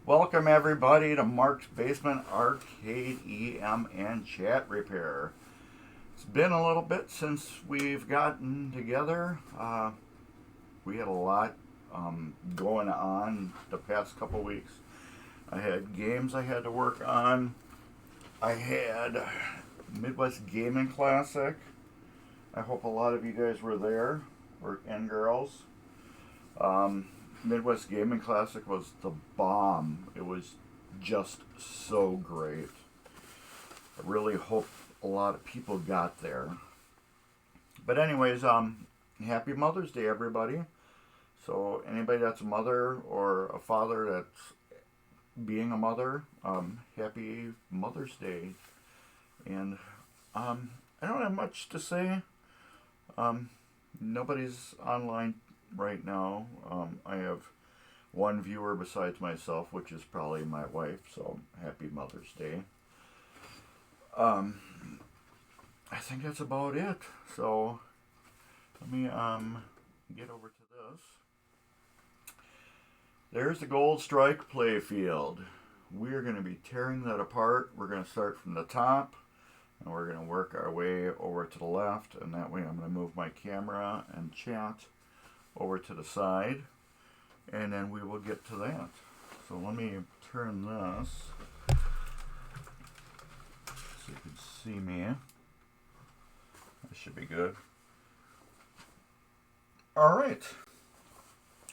Welcome everybody to Mark's Basement Arcade EM and Chat Repair. It's been a little bit since we've gotten together. We had a lot going on the past couple weeks. I had games I had to work on. I had Midwest Gaming Classic. I hope a lot of you guys were there, and girls. Midwest Gaming Classic was the bomb. It was just so great. I really hope a lot of people got there. But anyways, happy Mother's Day, everybody. So anybody that's a mother or a father that's being a mother, happy Mother's Day. And I don't have much to say. Nobody's online right now. I have one viewer besides myself, which is probably my wife, so happy Mother's Day. I think that's about it. So let me get over to this. There's the Gold Strike Playfield. We're going to be tearing that apart. We're going to start from the top, and we're going to work our way over to the left, and that way I'm going to move my camera and chat over to the side, and then we will get to that. So let me turn this so you can see me. That should be good. Alright,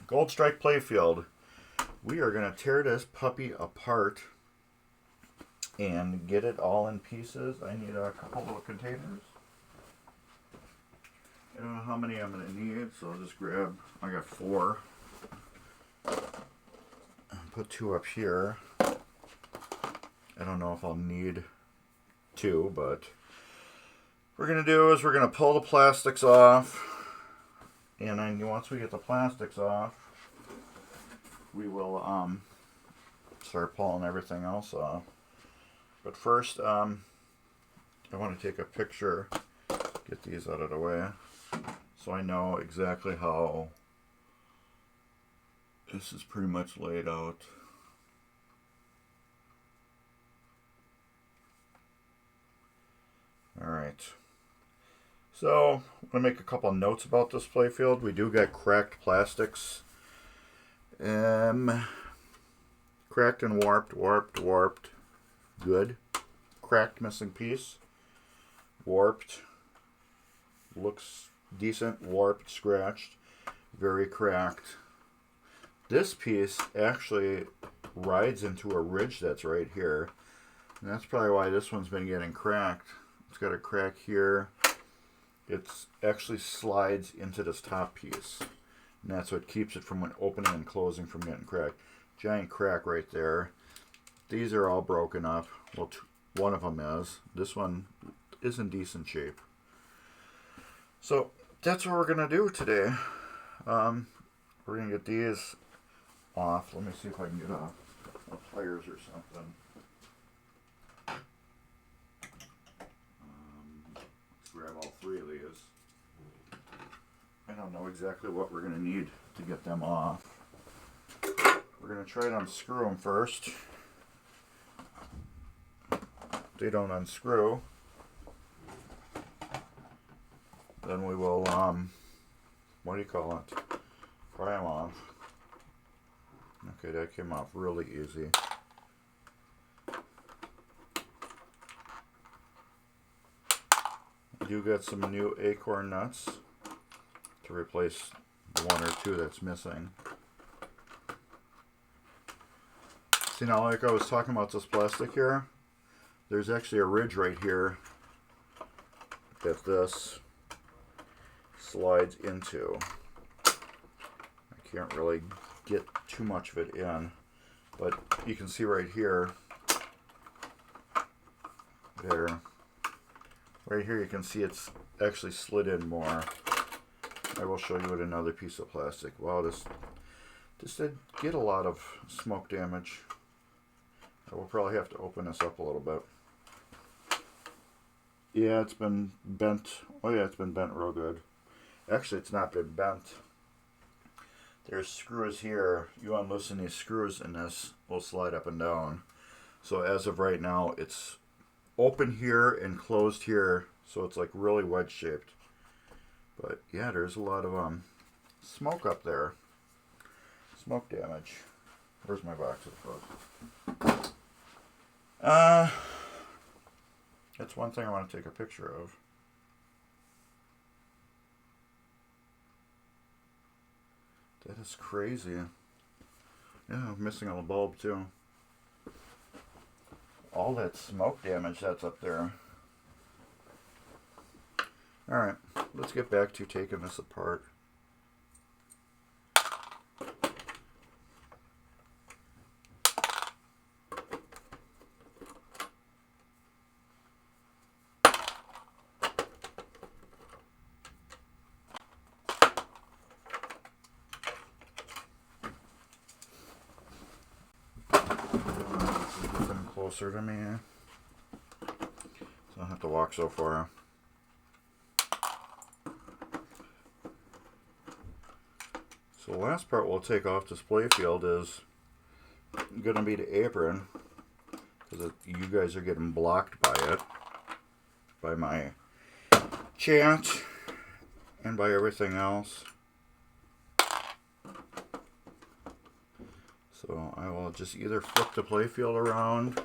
Gold Strike Playfield. We are going to tear this puppy apart and get it all in pieces. I need a couple little containers. I don't know how many I'm going to need, so I'll just grab, I got 4. Put 2 up here. I don't know if I'll need 2, but what we're going to do is we're going to pull the plastics off. And then once we get the plastics off, we will start pulling everything else off. But first, I want to take a picture, get these out of the way, so I know exactly how this is pretty much laid out. Alright. So, I'm going to make a couple of notes about this playfield. We do got cracked plastics. Cracked and warped. Good. Cracked, missing piece. Warped. Looks decent. Warped, scratched. Very cracked. This piece actually rides into a ridge that's right here. And that's probably why this one's been getting cracked. It's got a crack here. It actually slides into this top piece. And that's what keeps it from opening and closing from getting cracked. Giant crack right there. These are all broken up. Well, one of them is. This one is in decent shape. So that's what we're going to do today. We're going to get these off. Let me see if I can get a pliers or something. Let's grab all 3 of these. I don't know exactly what we're going to need to get them off. We're going to try to unscrew them first. If they don't unscrew, then we will, what do you call it? Pry them off. Okay, that came off really easy. I do got some new acorn nuts to replace the 1 or 2 that's missing. See, now like I was talking about this plastic here, there's actually a ridge right here that this slides into. I can't really get too much of it in, but you can see right here, right here you can see it's actually slid in more. I will show you with another piece of plastic. Wow, this did get a lot of smoke damage. I will probably have to open this up a little bit. Yeah, it's been bent. Oh yeah, it's been bent real good. Actually, it's not been bent. there's screws here. You unloosen these screws and this will slide up and down. So as of right now, it's open here and closed here, so it's like really wedge shaped. But yeah, there's a lot of smoke up there. Smoke damage. Where's my box of clothes? That's one thing I want to take a picture of. That is crazy. Yeah, I'm missing a bulb too. All that smoke damage that's up there. Alright, let's get back to taking this apart. Closer to me, so I don't have to walk so far. So the last part we'll take off this Playfield is going to be the apron, because you guys are getting blocked by it, by my chat and by everything else. So I will just either flip the Playfield around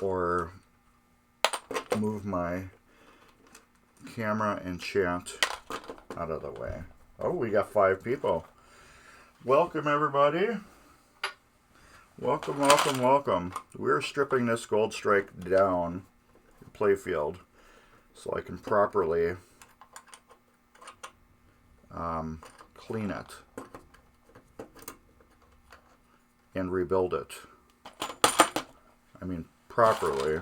or move my camera and chat out of the way. Oh, we got 5 people. Welcome, everybody. Welcome, welcome, welcome. We're stripping this Gold Strike down, Playfield, so I can properly clean it and rebuild it. I mean, properly.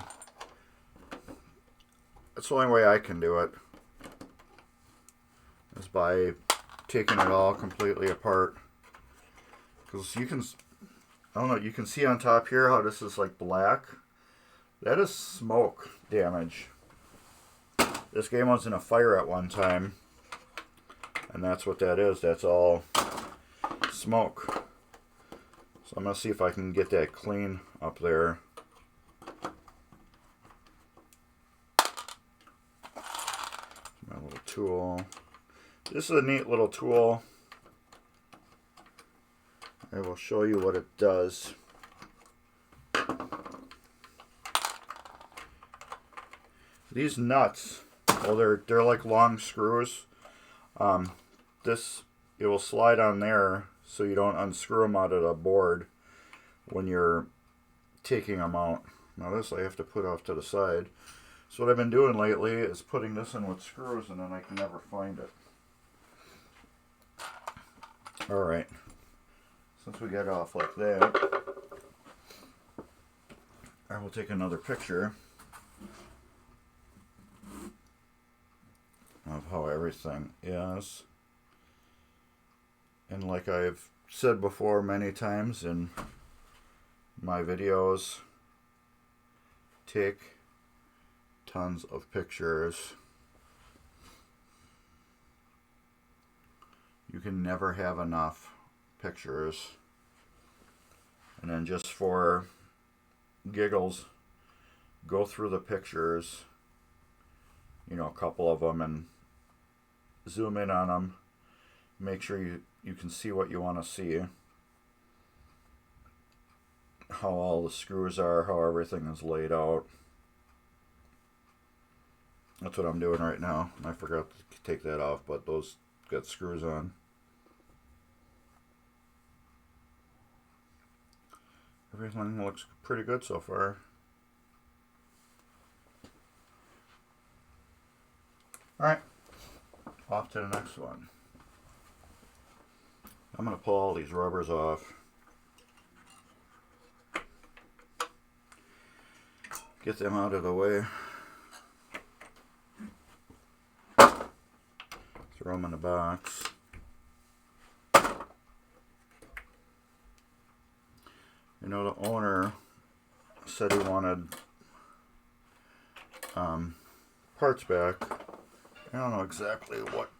That's the only way I can do it, is by taking it all completely apart. Because you can, I don't know, you can see on top here how this is like black. That is smoke damage. This game was in a fire at one time, and that's what that is. That's all smoke. So I'm going to see if I can get that clean up there. My little tool. This is a neat little tool. I will show you what it does. These nuts, well, they're like long screws. It will slide on there so you don't unscrew them out of the board when you're taking them out. Now this I have to put off to the side. So what I've been doing lately is putting this in with screws, and then I can never find it. Alright, since we got off like that, I will take another picture of how everything is. And like I've said before many times in my videos, take tons of pictures. You can never have enough pictures. And then just for giggles, go through the pictures, you know, a couple of them, and zoom in on them. Make sure you can see what you want to see. How all the screws are, how everything is laid out. That's what I'm doing right now. I forgot to take that off, but those got screws on. Everything looks pretty good so far. Alright, off to the next one. I'm going to pull all these rubbers off. Get them out of the way. Throw them in the box. You know, the owner said he wanted parts back. I don't know exactly what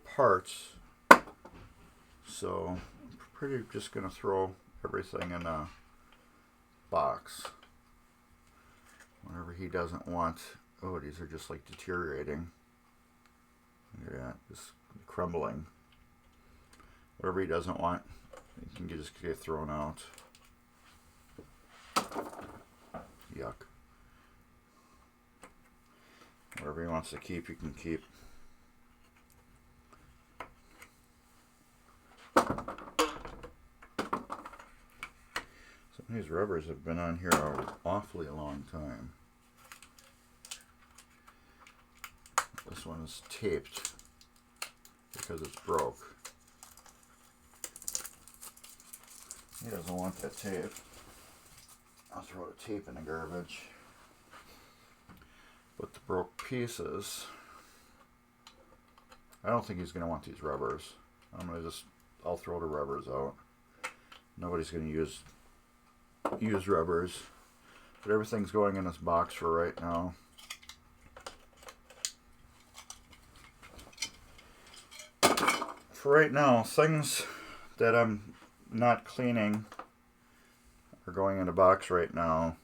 parts. So I'm pretty just going to throw everything in a box. Whatever he doesn't want. Oh, these are just like deteriorating. Look at that, just crumbling. Whatever he doesn't want, he can just get thrown out. Yuck. Whatever he wants to keep, you can keep. Some of these rubbers have been on here an awfully long time. This one is taped because it's broke. He doesn't want that tape. I'll throw the tape in the garbage. But the broke pieces, I don't think he's going to want these rubbers. I'll throw the rubbers out. Nobody's going to use rubbers. But everything's going in this box for right now. For right now, things that I'm not cleaning are going in a box right now.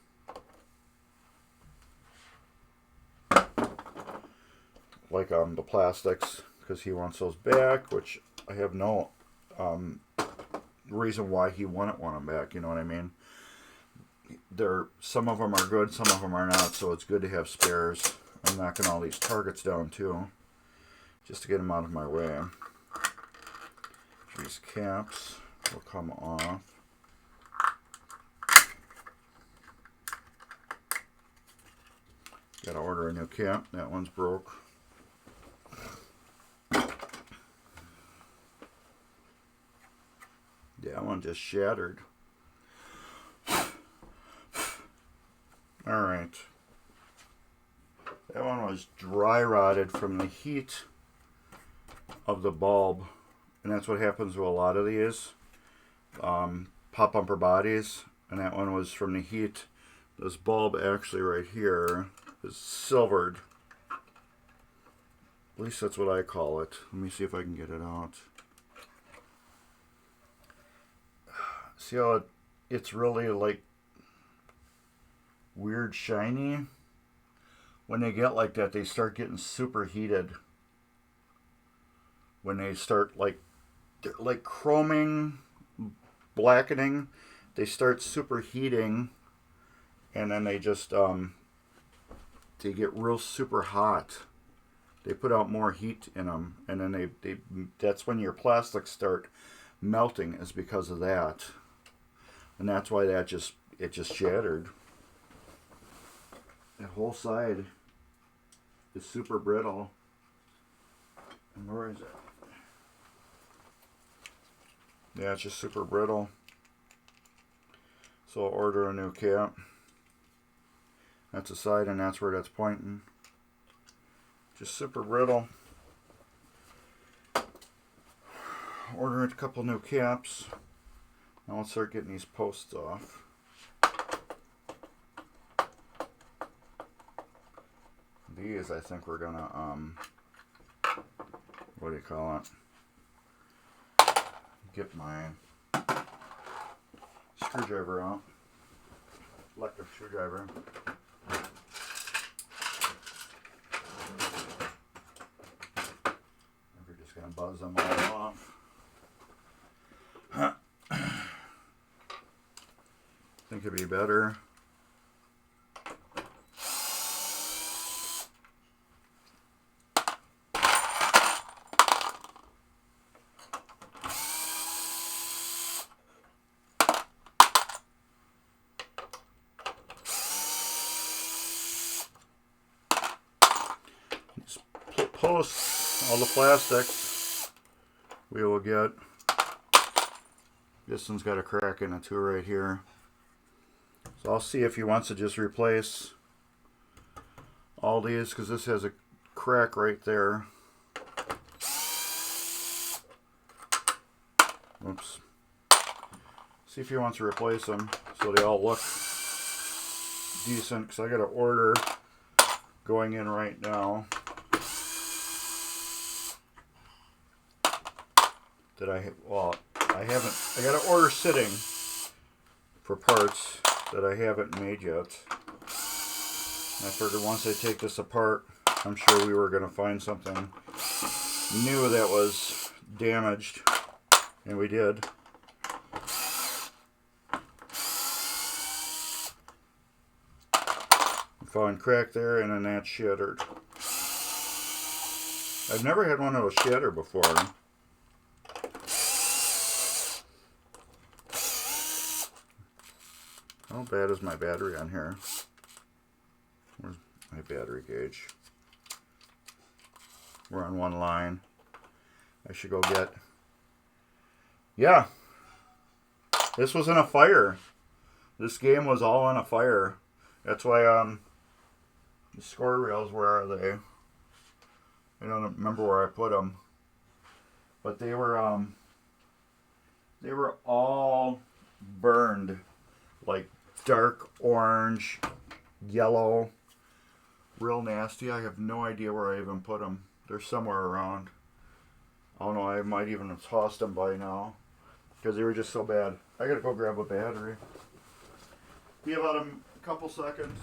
Like the plastics, because he wants those back, which I have no reason why he wouldn't want them back, you know what I mean? Some of them are good, some of them are not, so it's good to have spares. I'm knocking all these targets down too, just to get them out of my way. These caps will come off. Gotta order a new cap, that one's broke. That one just shattered. Alright. That one was dry rotted from the heat of the bulb. And that's what happens with a lot of these pop bumper bodies. And that one was from the heat. This bulb actually right here is silvered. At least that's what I call it. Let me see if I can get it out. See how it's really like weird shiny? When they get like that, they start getting super heated. When they start like chroming, blackening, they start superheating, and then they just they get real super hot. They put out more heat in them, and then that's when your plastics start melting, is because of that. And that's why it just shattered. That whole side is super brittle. And where is it? Yeah, it's just super brittle. So I'll order a new cap. That's the side, and that's where that's pointing. Just super brittle. Ordering a couple new caps. Now let's start getting these posts off. These, I think we're gonna what do you call it? Get my screwdriver out. Electric screwdriver. We're just gonna buzz them all off. Think it'd be better. Just post all the plastics we will get. This one's got a crack in it too right here. So I'll see if he wants to just replace all these, because this has a crack right there. Oops. See if he wants to replace them so they all look decent, because I got an order going in right now that I got to order sitting for parts that I haven't made yet. I figured once I take this apart, I'm sure we were going to find something new that was damaged, and we did. Found crack there, and then that shattered. I've never had one of those shatter before. How bad is my battery on here? Where's my battery gauge? We're on one line. I should go get... Yeah. This was in a fire. This game was all in a fire. That's why, the score rails, where are they? I don't remember where I put them. But they were all burned. Like dark orange, yellow. Real nasty. I have no idea where I even put them. They're somewhere around. I don't know, I might even have tossed them by now. Because they were just so bad. I gotta go grab a battery. Be about a couple seconds.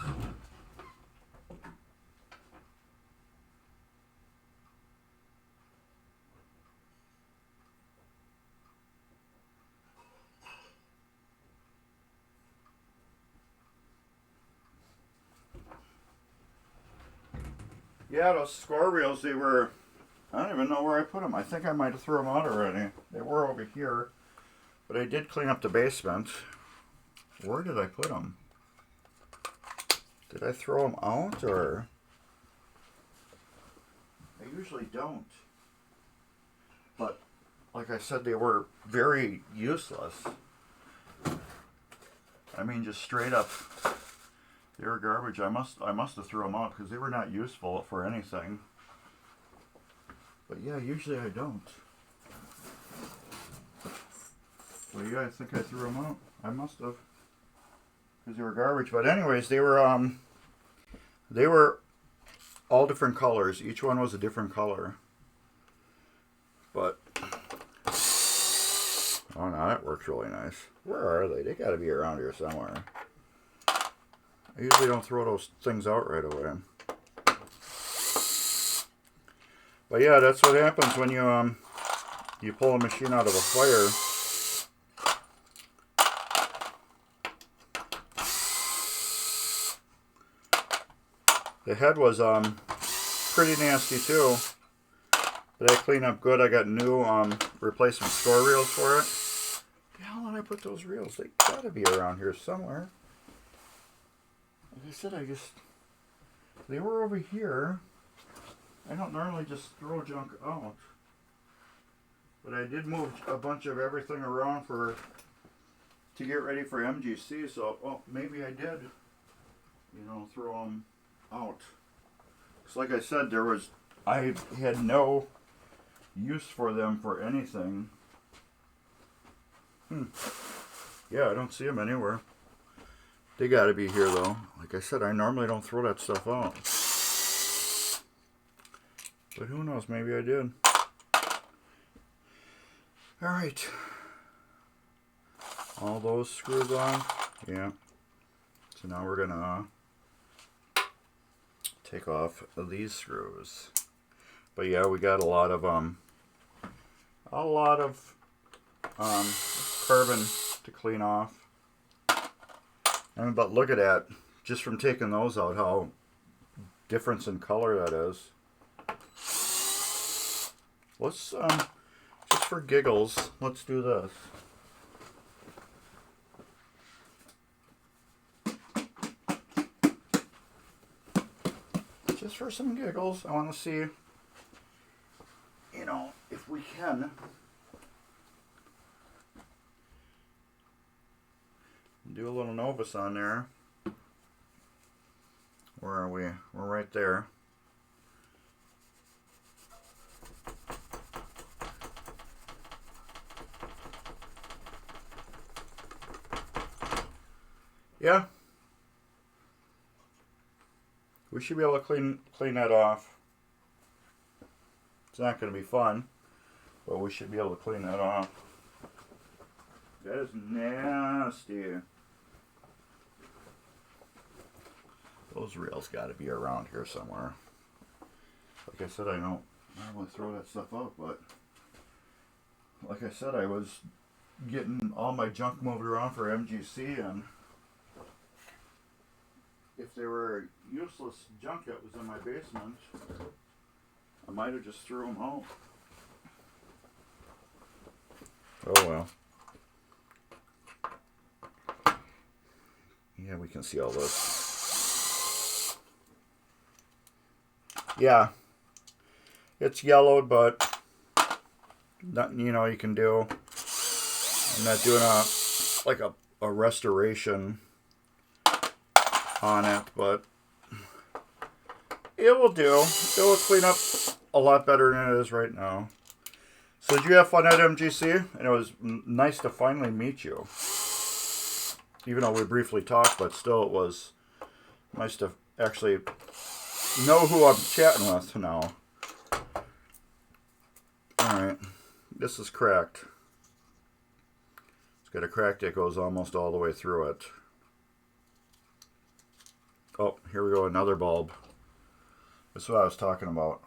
Yeah, those score reels, they were... I don't even know where I put them. I think I might have threw them out already. They were over here. But I did clean up the basement. Where did I put them? Did I throw them out, or... I usually don't. But, like I said, they were very useless. I mean, just straight up... They were garbage. I must have threw them out because they were not useful for anything. But yeah, usually I don't. Well, yeah, I think I threw them out. I must have, because they were garbage. But anyways, they were all different colors. Each one was a different color. But oh, now that works really nice. Where are they? They got to be around here somewhere. I usually don't throw those things out right away. But yeah, that's what happens when you pull a machine out of a fire. The head was pretty nasty too. But I cleaned up good. I got new replacement score reels for it. Where the hell did I put those reels? They gotta be around here somewhere. Like I said, they were over here. I don't normally just throw junk out. But I did move a bunch of everything around to get ready for MGC, so maybe I did, throw them out. Because like I said, I had no use for them for anything. Yeah, I don't see them anywhere. They gotta be here though. Like I said, I normally don't throw that stuff out. But who knows, maybe I did. Alright. All those screws off. Yeah. So now we're gonna take off these screws. But yeah, we got a lot of carbon to clean off. But look at that, just from taking those out, how difference in color that is. Let's, just for giggles, let's do this. Just for some giggles, I want to see, if we can. Do a little novice on there. Where are we? We're right there. Yeah. We should be able to clean that off. It's not going to be fun, but we should be able to clean that off. That is nasty. Those rails got to be around here somewhere. Like I said, I don't normally throw that stuff out, but like I said, I was getting all my junk moved around for MGC, and if there were useless junk that was in my basement, I might have just threw them out. Oh well. Yeah, we can see all this. Yeah. It's yellowed, but nothing, you know, you can do. I'm not doing a restoration on it, but it will do. It will clean up a lot better than it is right now. So did you have fun at MGC? And it was nice to finally meet you. Even though we briefly talked, but still it was nice to actually know who I'm chatting with now. Alright, this is cracked. It's got a crack that goes almost all the way through it. Oh, here we go, another bulb. This is what I was talking about.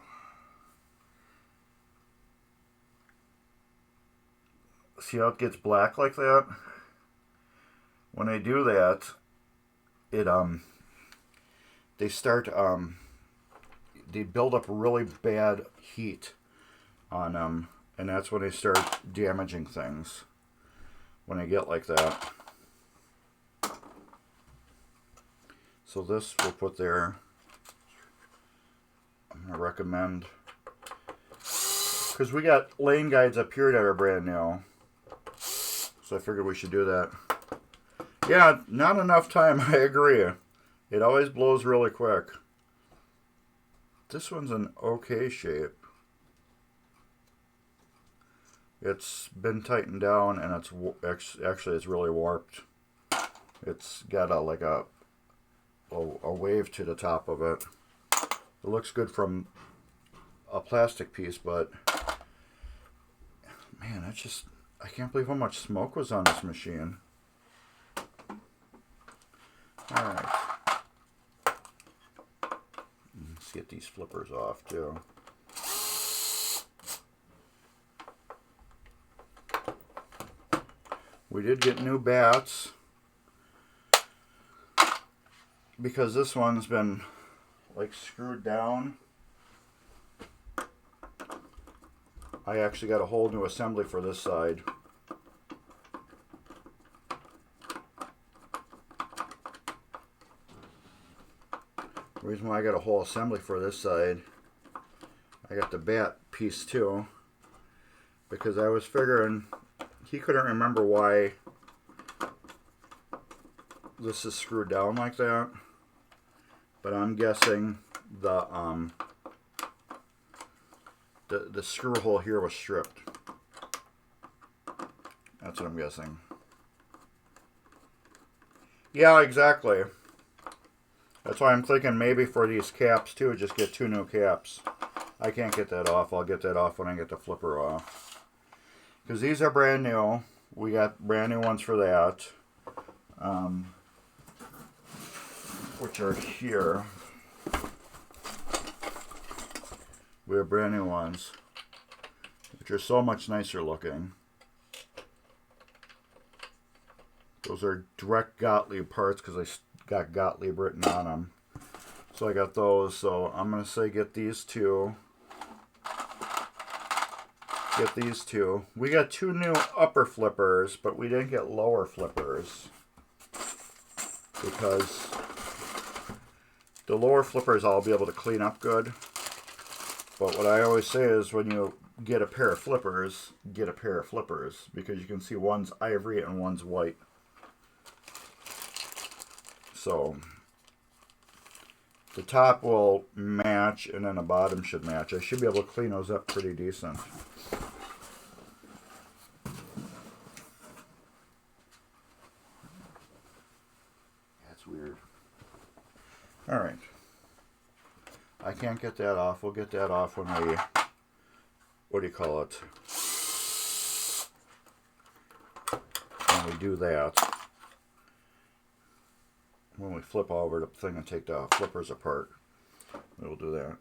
See how it gets black like that? When they do that, it they start they build up really bad heat on them, and that's when they start damaging things. When they get like that. So this we'll put there. I'm gonna recommend, because we got lane guides up here that are brand new. So I figured we should do that. Yeah, not enough time, I agree. It always blows really quick. This one's in okay shape. It's been tightened down, and it's actually it's really warped. It's got a wave to the top of it. It looks good from a plastic piece, but man, I can't believe how much smoke was on this machine. Alright. Let's get these flippers off too. We did get new bats, because this one's been like screwed down. I actually got a whole new assembly for this side. The reason why I got a whole assembly for this side, I got the bat piece too, because I was figuring he couldn't remember why this is screwed down like that, but I'm guessing the screw hole here was stripped. That's what I'm guessing. Yeah, exactly. That's why I'm thinking maybe for these caps too, just get 2 new caps. I can't get that off. I'll get that off when I get the flipper off. Because these are brand new. We got brand new ones for that. Which are here. We have brand new ones, which are so much nicer looking. Those are direct Gottlieb parts because I got Gottlieb written on them. So I got those. So I'm going to say get these two. Get these two. We got 2 new upper flippers, but we didn't get lower flippers. Because the lower flippers I'll be able to clean up good. But what I always say is when you get a pair of flippers, get a pair of flippers. Because you can see one's ivory and one's white. So the top will match and then the bottom should match. I should be able to clean those up pretty decent. That's weird. Alright. I can't get that off. We'll get that off when we, what do you call it? we do that, when we flip over the thing and take the flippers apart, we'll do that.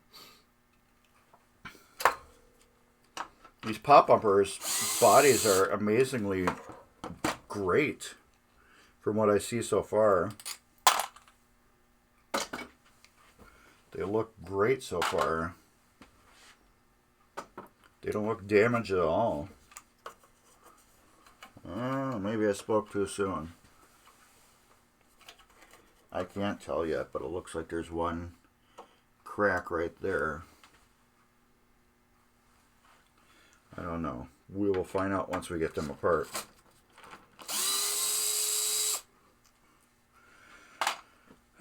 These pop bumpers bodies are amazingly great from what I see so far. They look great so far. They don't look damaged at all. Maybe I spoke too soon. I can't tell yet, but it looks like there's one crack right there. I don't know. We will find out once we get them apart.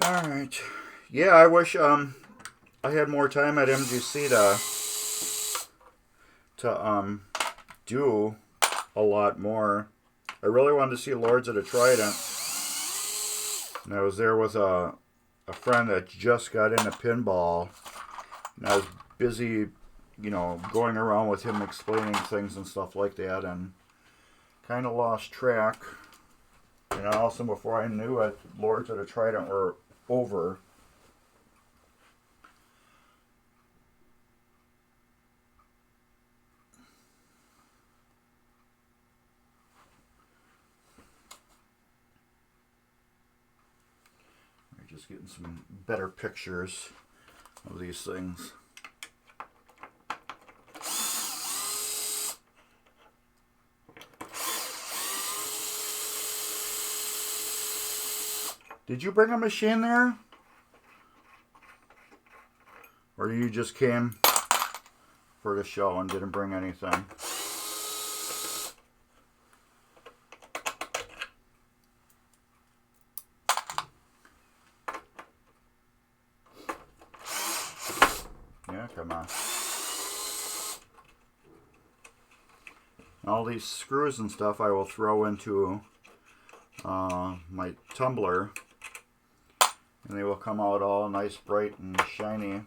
Alright. Yeah, I wish I had more time at MGC to do a lot more. I really wanted to see Lords of the Trident. And I was there with a friend that just got into pinball. And I was busy, you know, going around with him explaining things and stuff like that, and kind of lost track. And also before I knew it, Lords of the Trident were over. Just getting some better pictures of these things. Did you bring a machine there? Or you just came for the show and didn't bring anything? Yeah, come on. All these screws and stuff I will throw into my tumbler, and they will come out all nice, bright, and shiny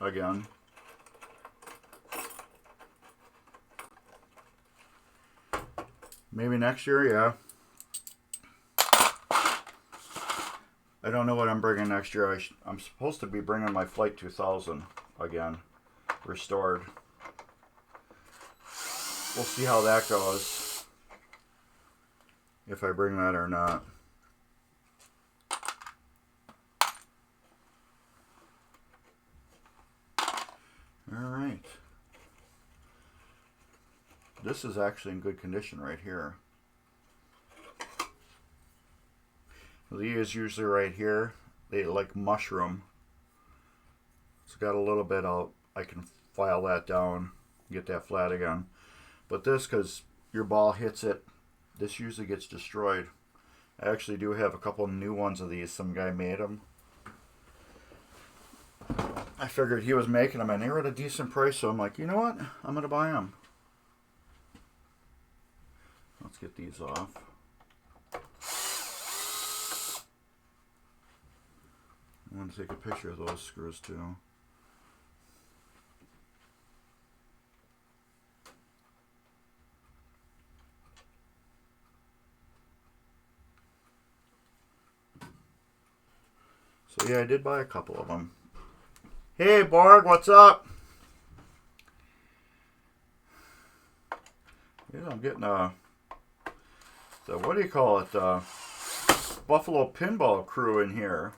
again. Maybe next year, yeah. I don't know what I'm bringing next year. I'm supposed to be bringing my Flight 2000 again, restored. We'll see how that goes, if I bring that or not. Alright. This is actually in good condition right here. These usually right here, they like mushroom. It's got a little bit out. I can file that down, get that flat again. But this, because your ball hits it, this usually gets destroyed. I actually do have a couple new ones of these. Some guy made them. I figured he was making them and they were at a decent price, so I'm like, you know what? I'm going to buy them. Let's get these off. I want to take a picture of those screws too. So yeah, I did buy a couple of them. Hey Borg, what's up? Yeah, I'm getting the what do you call it? Buffalo Pinball crew in here.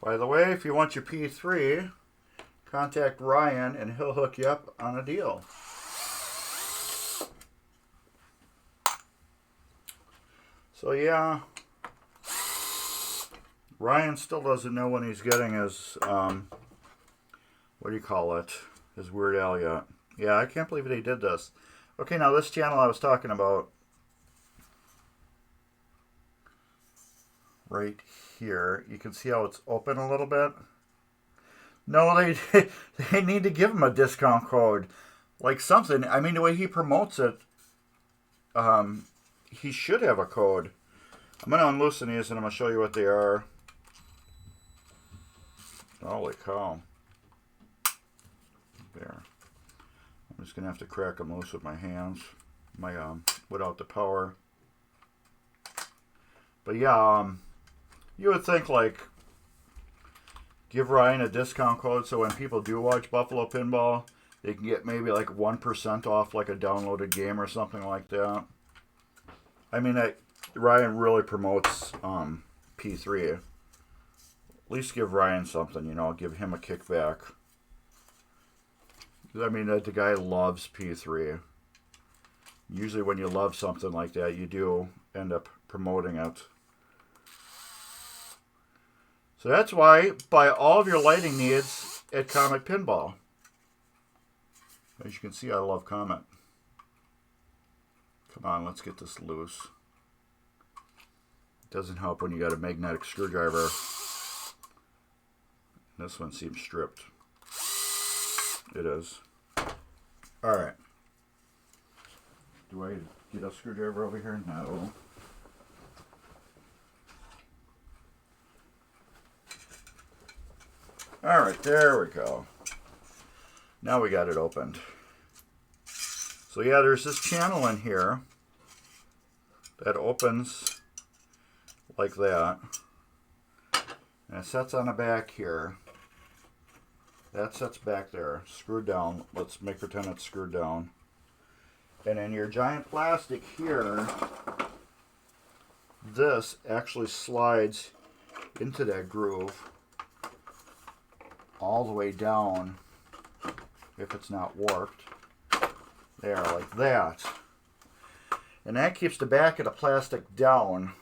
By the way, if you want your P3, contact Ryan and he'll hook you up on a deal. So yeah, Ryan still doesn't know when he's getting his, what do you call it, his Weird Al yet. Yeah, I can't believe they did this. Okay, now this channel I was talking about, right here, you can see how it's open a little bit. No, they need to give him a discount code, like something. I mean, the way he promotes it, he should have a code. I'm going to unloosen these and I'm going to show you what they are. Holy cow. I'm just gonna have to crack them loose with my hands, without the power. But yeah, you would think like give Ryan a discount code so when people do watch Buffalo Pinball, they can get maybe like 1% off like a downloaded game or something like that. I mean, Ryan really promotes P3. At least give Ryan something, you know, give him a kickback. I mean, the guy loves P3. Usually when you love something like that, you do end up promoting it. So that's why buy all of your lighting needs at Comet Pinball. As you can see, I love Comet. Come on, let's get this loose. It doesn't help when you got a magnetic screwdriver. This one seems stripped. It is. Alright. Do I get a screwdriver over here? No. Alright, there we go. Now we got it opened. So yeah, there's this channel in here that opens like that. And it sets on the back here. That sets back there, screwed down. Let's make pretend it's screwed down. And in your giant plastic here, this actually slides into that groove all the way down if it's not warped. There, like that. And that keeps the back of the plastic down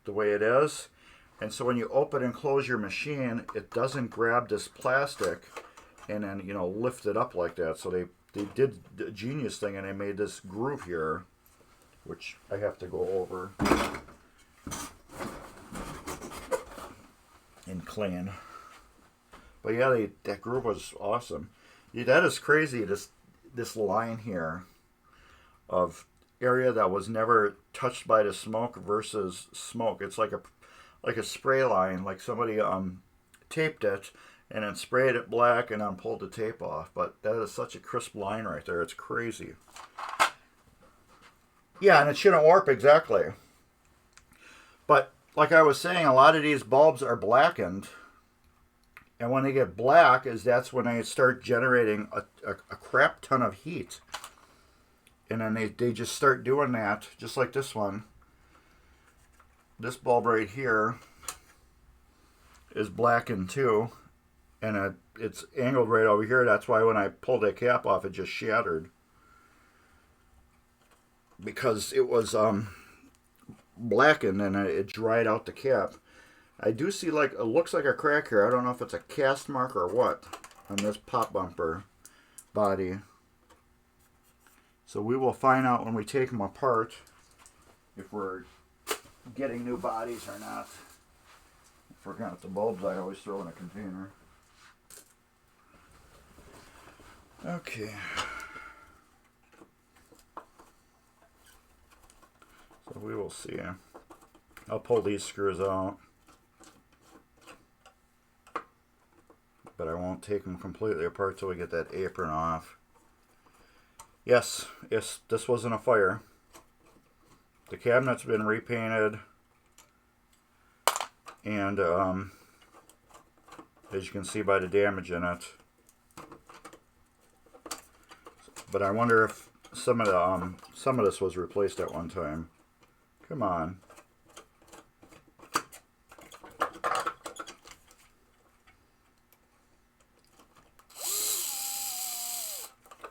the way it is. And so when you open and close your machine, it doesn't grab this plastic and then, you know, lift it up like that. So they did a genius thing and they made this groove here, which I have to go over and clean. But yeah, that groove was awesome. Yeah, that is crazy, this line here of area that was never touched by the smoke versus smoke. It's like a spray line, like somebody taped it and then sprayed it black and then pulled the tape off. But that is such a crisp line right there. It's crazy. Yeah, and it shouldn't warp exactly. But like I was saying, a lot of these bulbs are blackened. And when they get black, that's when they start generating a crap ton of heat. And then they just start doing that, just like this one. This bulb right here is blackened too. And it's angled right over here. That's why when I pulled that cap off, it just shattered. Because it was blackened and it dried out the cap. I do see like, it looks like a crack here. I don't know if it's a cast mark or what on this pop bumper body. So we will find out when we take them apart if we're getting new bodies or not. I forgot the bulbs I always throw in a container. Okay. So we will see. I'll pull these screws out. But I won't take them completely apart till we get that apron off. Yes, this wasn't a fire. The cabinet's been repainted. And as you can see by the damage in it. But I wonder if some of this was replaced at one time. Come on.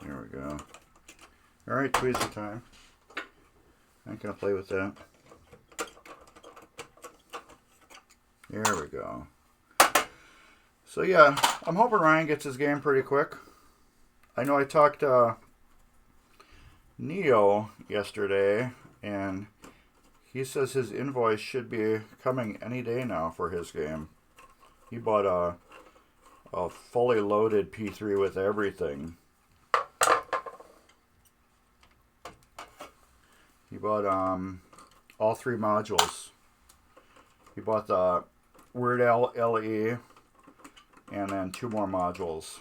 There we go. Alright, tweezer time. I'm gonna play with that. There we go. So yeah, I'm hoping Ryan gets his game pretty quick. I know I talked to Neo yesterday, and he says his invoice should be coming any day now for his game. He bought a fully loaded P3 with everything. He bought all 3 modules. He bought the Weird Al LE and then 2 more modules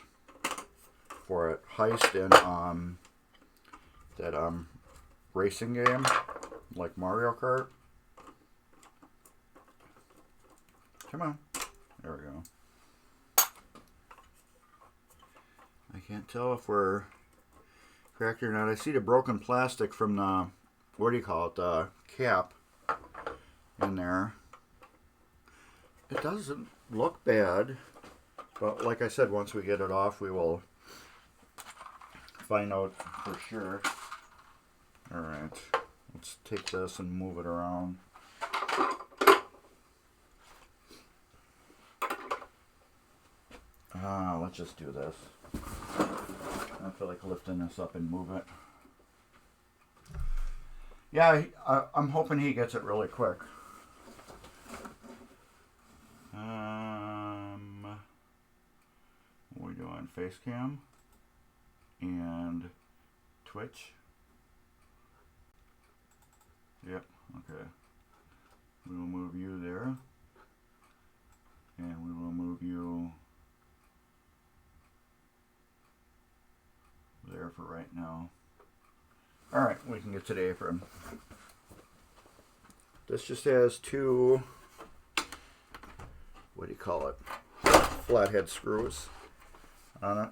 for it. Heist and that racing game, like Mario Kart. Come on. There we go. I can't tell if we're cracked or not. I see the broken plastic from the, what do you call it, the cap in there. It doesn't look bad, but like I said, once we get it off, we will find out for sure. Alright, let's take this and move it around. Let's just do this. I feel like lifting this up and move it. Yeah, I'm hoping he gets it really quick. What are we doing? Face cam and Twitch. Yep, okay. We will move you there. And we will move you there for right now. Alright, we can get to the apron. This just has two, what do you call it, flathead screws on it.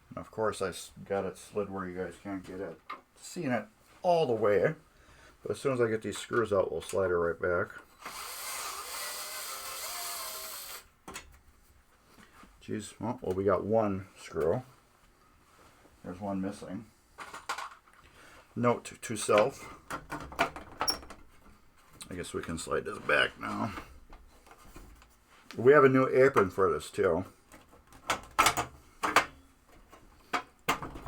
And of course I got it slid where you guys can't get it, seeing it all the way. But as soon as I get these screws out, we'll slide it right back. Jeez, well, we got one screw. There's one missing. Note to self. I guess we can slide this back now. We have a new apron for this too.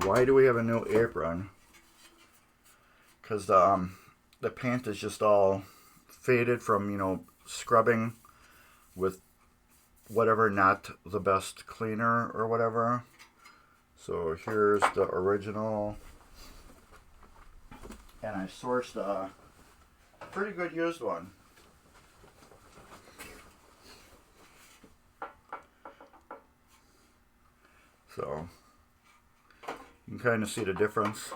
Why do we have a new apron? Because the paint is just all faded from, you know, scrubbing with whatever, not the best cleaner or whatever. So here's the original, and I sourced a pretty good used one. So you can kind of see the difference.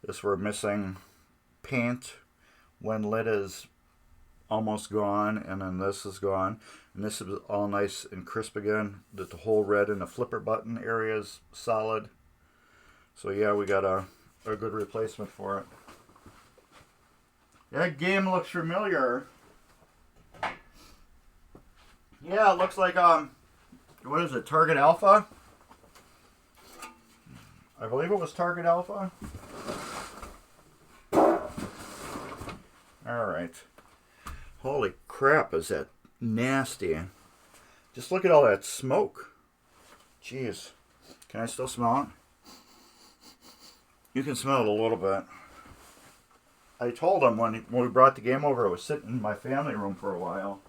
This, we're missing paint when lid is almost gone, and then this is gone, and this is all nice and crisp again. The whole red in the flipper button area is solid. So yeah, we got a good replacement for it. That game looks familiar. Yeah, it looks like what is it, Target Alpha? I believe it was Target Alpha. Alright. Holy crap, is that nasty. Just look at all that smoke. Jeez. Can I still smell it? You can smell it a little bit. I told him when we brought the game over, it was sitting in my family room for a while.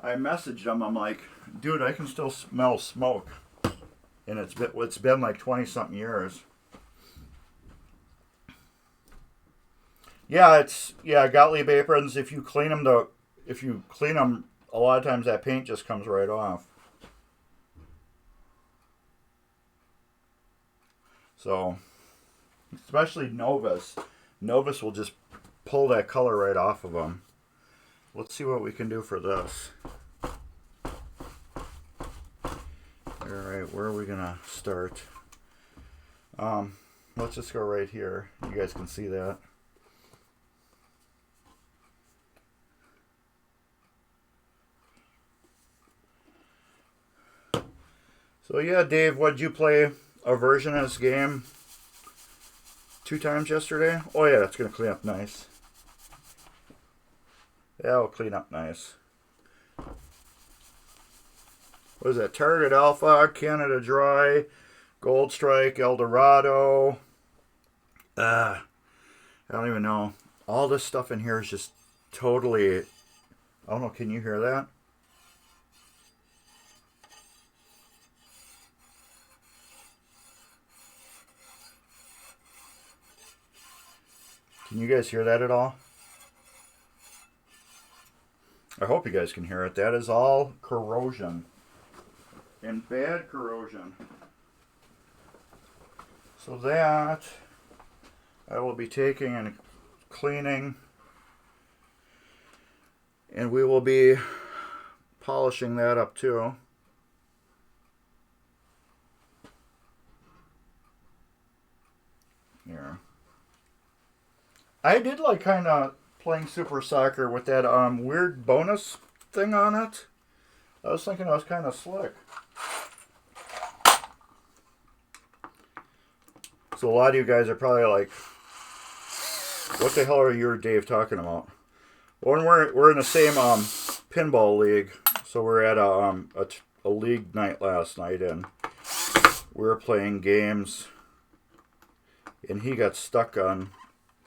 I messaged him, I'm like, dude, I can still smell smoke. And it's been like 20-something years. Yeah, Gottlieb aprons. If you clean them, a lot of times that paint just comes right off. So, especially Novus. Novus will just pull that color right off of them. Let's see what we can do for this. All right, where are we gonna start? Let's just go right here. You guys can see that. So yeah, Dave, what did you play a version of this game 2 times yesterday? Oh yeah, that's gonna clean up nice. Yeah, it'll clean up nice. What is that? Target Alpha, Canada Dry, Gold Strike, Eldorado. I don't even know. All this stuff in here is just totally... I don't know, can you hear that? Can you guys hear that at all? I hope you guys can hear it. That is all corrosion. And bad corrosion. So that I will be taking and cleaning, and we will be polishing that up too. Yeah. I did like kind of playing Super Soccer with that weird bonus thing on it. I was thinking it was kind of slick. So a lot of you guys are probably like, what the hell are you or Dave talking about? Well, we're in the same pinball league. So we're at a league night last night, and we were playing games, and he got stuck on,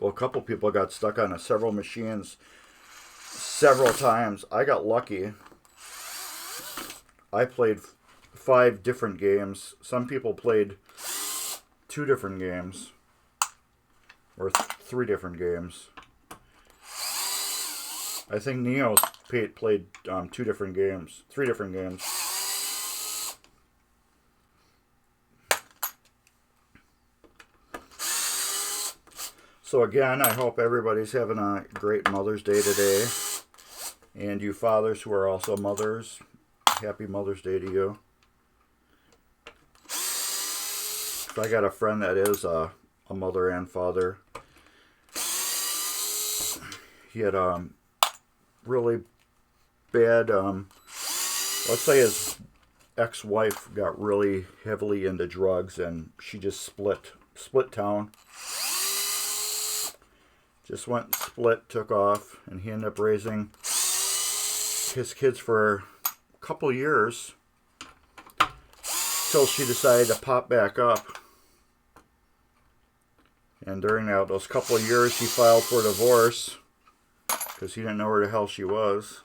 well, a couple people got stuck on several machines several times. I got lucky. I played 5 different games. Some people played 2 different games, or 3 different games. I think Neo played 2 different games, 3 different games. So again, I hope everybody's having a great Mother's Day today. And you fathers who are also mothers, happy Mother's Day to you. I got a friend that is a mother and father. He had really bad, let's say his ex-wife got really heavily into drugs, and she just split town. Just went split, took off, and he ended up raising his kids for a couple years till she decided to pop back up. And during those couple of years, he filed for divorce because he didn't know where the hell she was.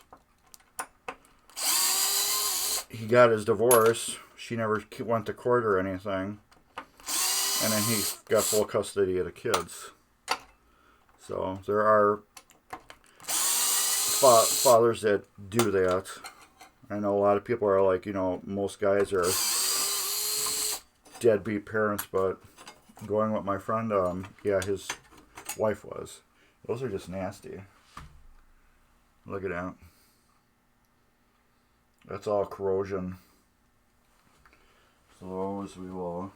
He got his divorce. She never went to court or anything. And then he got full custody of the kids. So there are fathers that do that. I know a lot of people are like, most guys are deadbeat parents, but going with my friend, yeah, his wife was. Those are just nasty. Look at that. That's all corrosion. So those we will...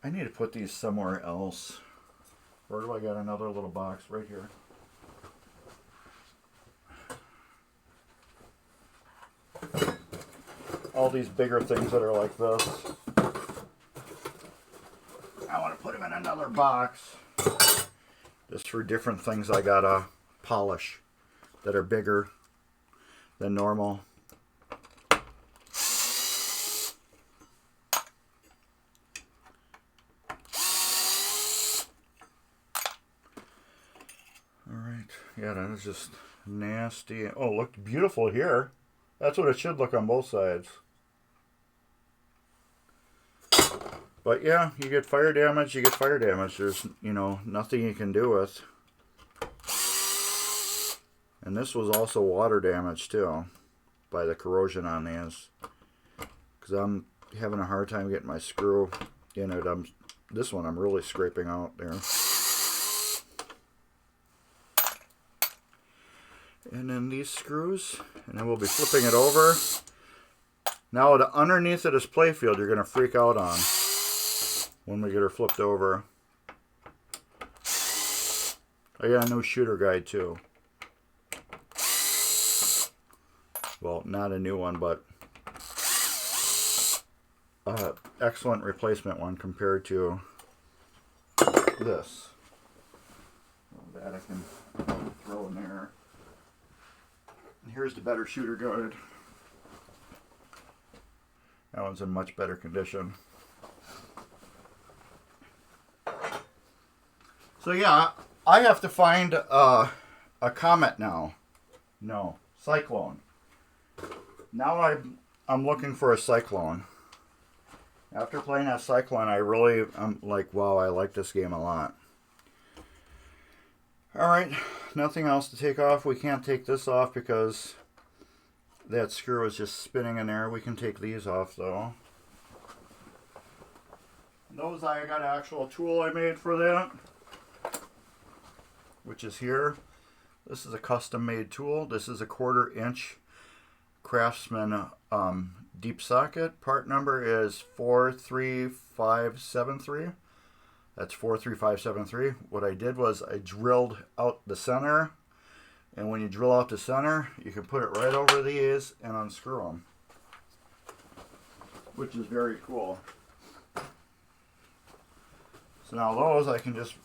I need to put these somewhere else. Where do I got another little box? Right here. All these bigger things that are like this, I want to put them in another box just for different things I gotta polish that are bigger than normal. Alright, yeah, that is just nasty. Oh, looked beautiful here. That's what it should look on both sides. But yeah, you get fire damage, There's, nothing you can do with. And this was also water damage too, by the corrosion on these. Because I'm having a hard time getting my screw in it. This one I'm really scraping out there. And then these screws, and then we'll be flipping it over. Now the underneath of this playfield you're going to freak out on when we get her flipped over. I got a new shooter guide too. Well, not a new one, but excellent replacement one compared to this. That I can throw in there. And here's the better shooter guide. That one's in much better condition. So yeah, I have to find a comet now. No, cyclone. Now I'm looking for a cyclone. After playing that cyclone, I'm like, wow, I like this game a lot. Alright, nothing else to take off. We can't take this off because that screw is just spinning in there. We can take these off though. Those I got an actual tool I made for that, which is here. This is a custom made tool. This is a 1/4 inch Craftsman deep socket. Part number is 43573. That's 43573. What I did was I drilled out the center, and when you drill out the center, you can put it right over these and unscrew them, which is very cool. So now those I can just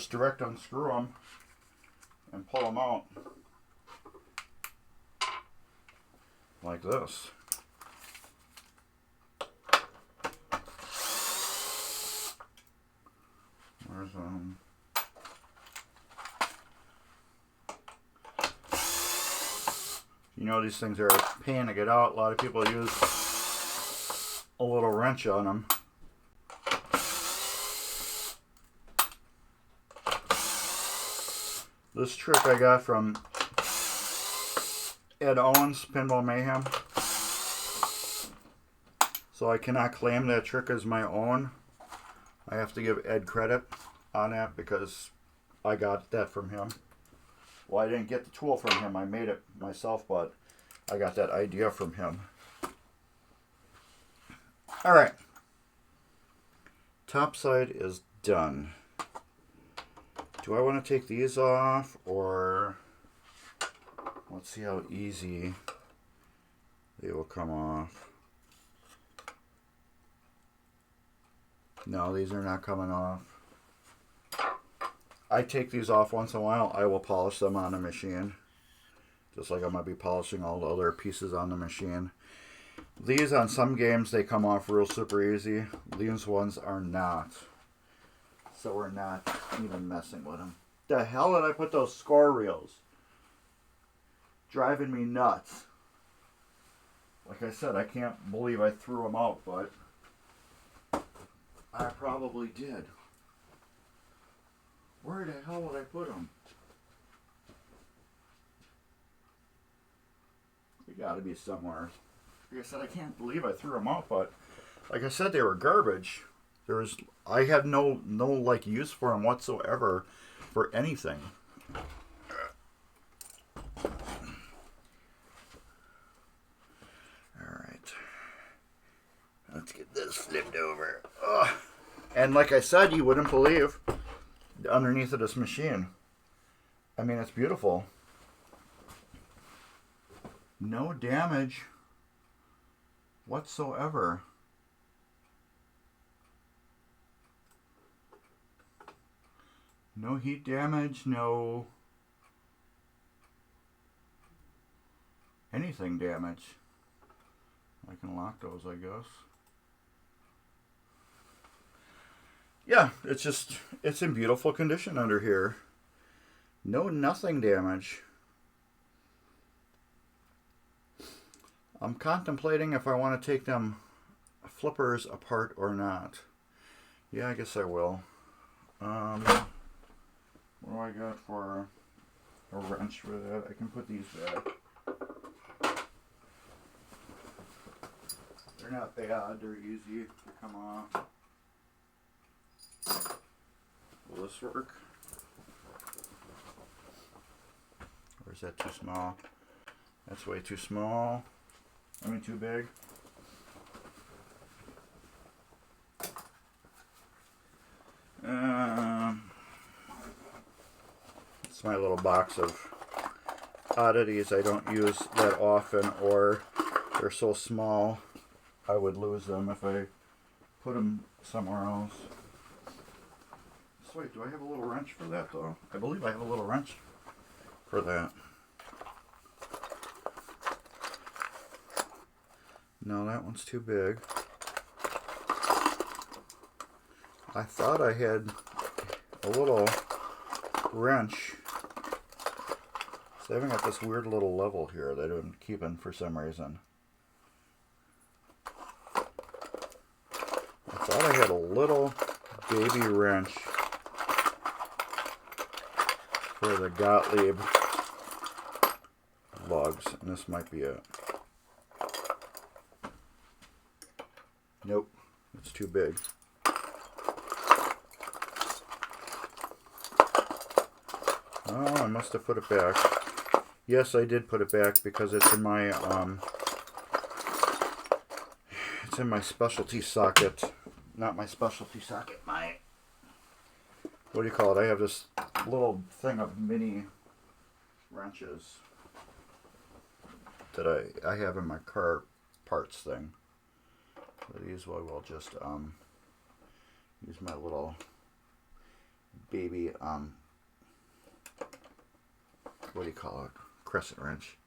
direct unscrew them and pull them out like this. Where's you know, these things are a pain to get out. A lot of people use a little wrench on them. This trick I got from Ed Owens, Pinball Mayhem. So I cannot claim that trick as my own. I have to give Ed credit on that because I got that from him. Well, I didn't get the tool from him. I made it myself, but I got that idea from him. Alright. Top side is done. Do I want to take these off, or let's see how easy they will come off. No, these are not coming off. I take these off once in a while. I will polish them on the machine, just like I'm going to be polishing all the other pieces on the machine. These, on some games, they come off real super easy. These ones are not. So we're not even messing with them. The hell did I put those score reels? Driving me nuts. Like I said, I can't believe I threw them out, but I probably did. Where the hell would I put them? They gotta be somewhere. Like I said, I can't believe I threw them out, but like I said, they were garbage. I had no like use for them whatsoever for anything. Alright. Let's get this flipped over. Ugh. And like I said, you wouldn't believe underneath of this machine. I mean, it's beautiful. No damage whatsoever. No heat damage, no anything damage. I can lock those, I guess. Yeah, it's in beautiful condition under here. Nothing damage. I'm contemplating if I want to take them flippers apart or not. Yeah, I guess I will. What do I got for a wrench for that? I can put these back. They're not bad. They're easy to come off. Will this work? Or is that too small? That's way too small. I mean, too big. It's my little box of oddities I don't use that often, or they're so small I would lose them if I put them somewhere else. So wait, do I have a little wrench for that though? I believe I have a little wrench for that. No, that one's too big. I thought I had a little wrench. So I haven't got this weird little level here that I'm keeping for some reason. I thought I had a little baby wrench for the Gottlieb lugs, and this might be it. Nope, it's too big. Oh, I must have put it back. Yes, I did put it back because it's in my specialty socket. Not my specialty socket, my, what do you call it? I have this little thing of mini wrenches that I have in my car parts thing. So these will just use my little baby what do you call it? Crescent wrench.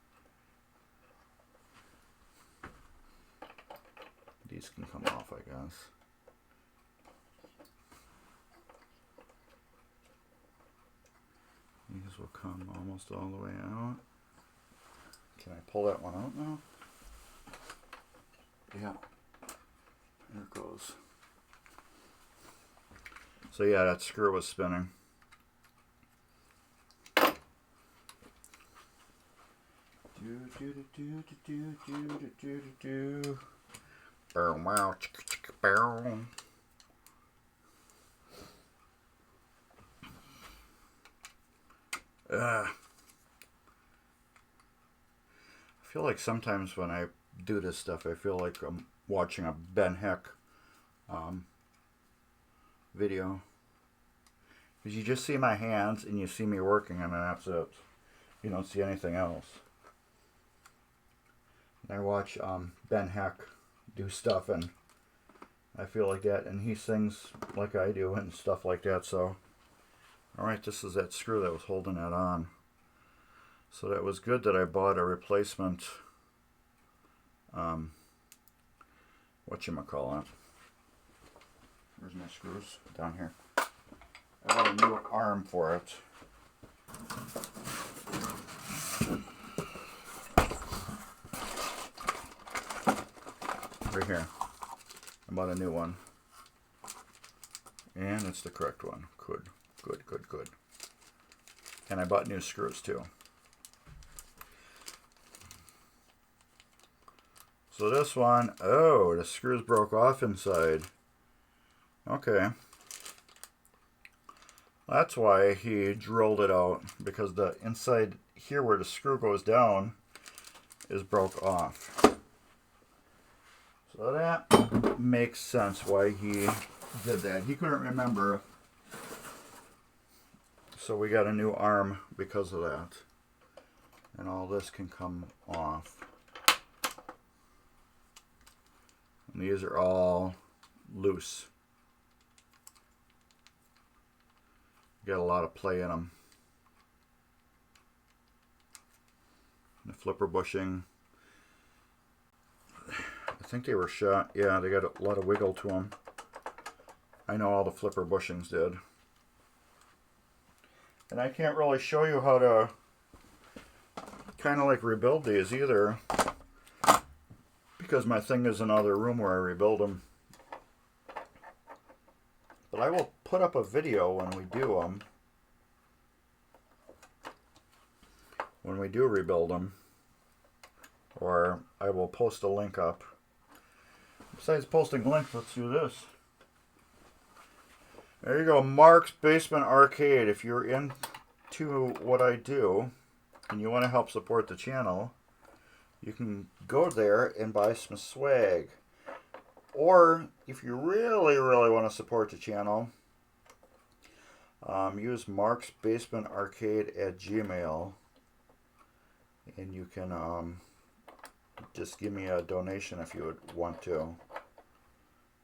These can come off, I guess. These will come almost all the way out. Can I pull that one out now? Yeah. There it goes. So yeah, that screw was spinning. Wow. I feel like sometimes when I do this stuff, I feel like I'm watching a Ben Heck video. Because you just see my hands and you see me working and then that's it. You don't see anything else. And I watch Ben Heck do stuff and I feel like that. And he sings like I do and stuff like that. So, alright, this is that screw that was holding that on. So that was good that I bought a replacement, whatchamacallit. Where's my screws? Down here. I got a new arm for it. Right here. I bought a new one. And it's the correct one. Good, good, good, good. And I bought new screws too. So this one, oh, the screws broke off inside. Okay. That's why he drilled it out, because the inside here where the screw goes down is broke off. So that makes sense why he did that. He couldn't remember. So we got a new arm because of that. And all this can come off. And these are all loose. Got a lot of play in them. The flipper bushing. I think they were shot. Yeah, they got a lot of wiggle to them. I know all the flipper bushings did. And I can't really show you how to kind of like rebuild these either, because my thing is another room where I rebuild them. But I will put up a video when we do them. When we do rebuild them. Or I will post a link up. Besides posting links, let's do this. There you go, Mark's Basement Arcade. If you're into what I do and you want to help support the channel, you can go there and buy some swag. Or if you really, really want to support the channel, use Mark's Basement Arcade at Gmail, and you can just give me a donation if you would want to.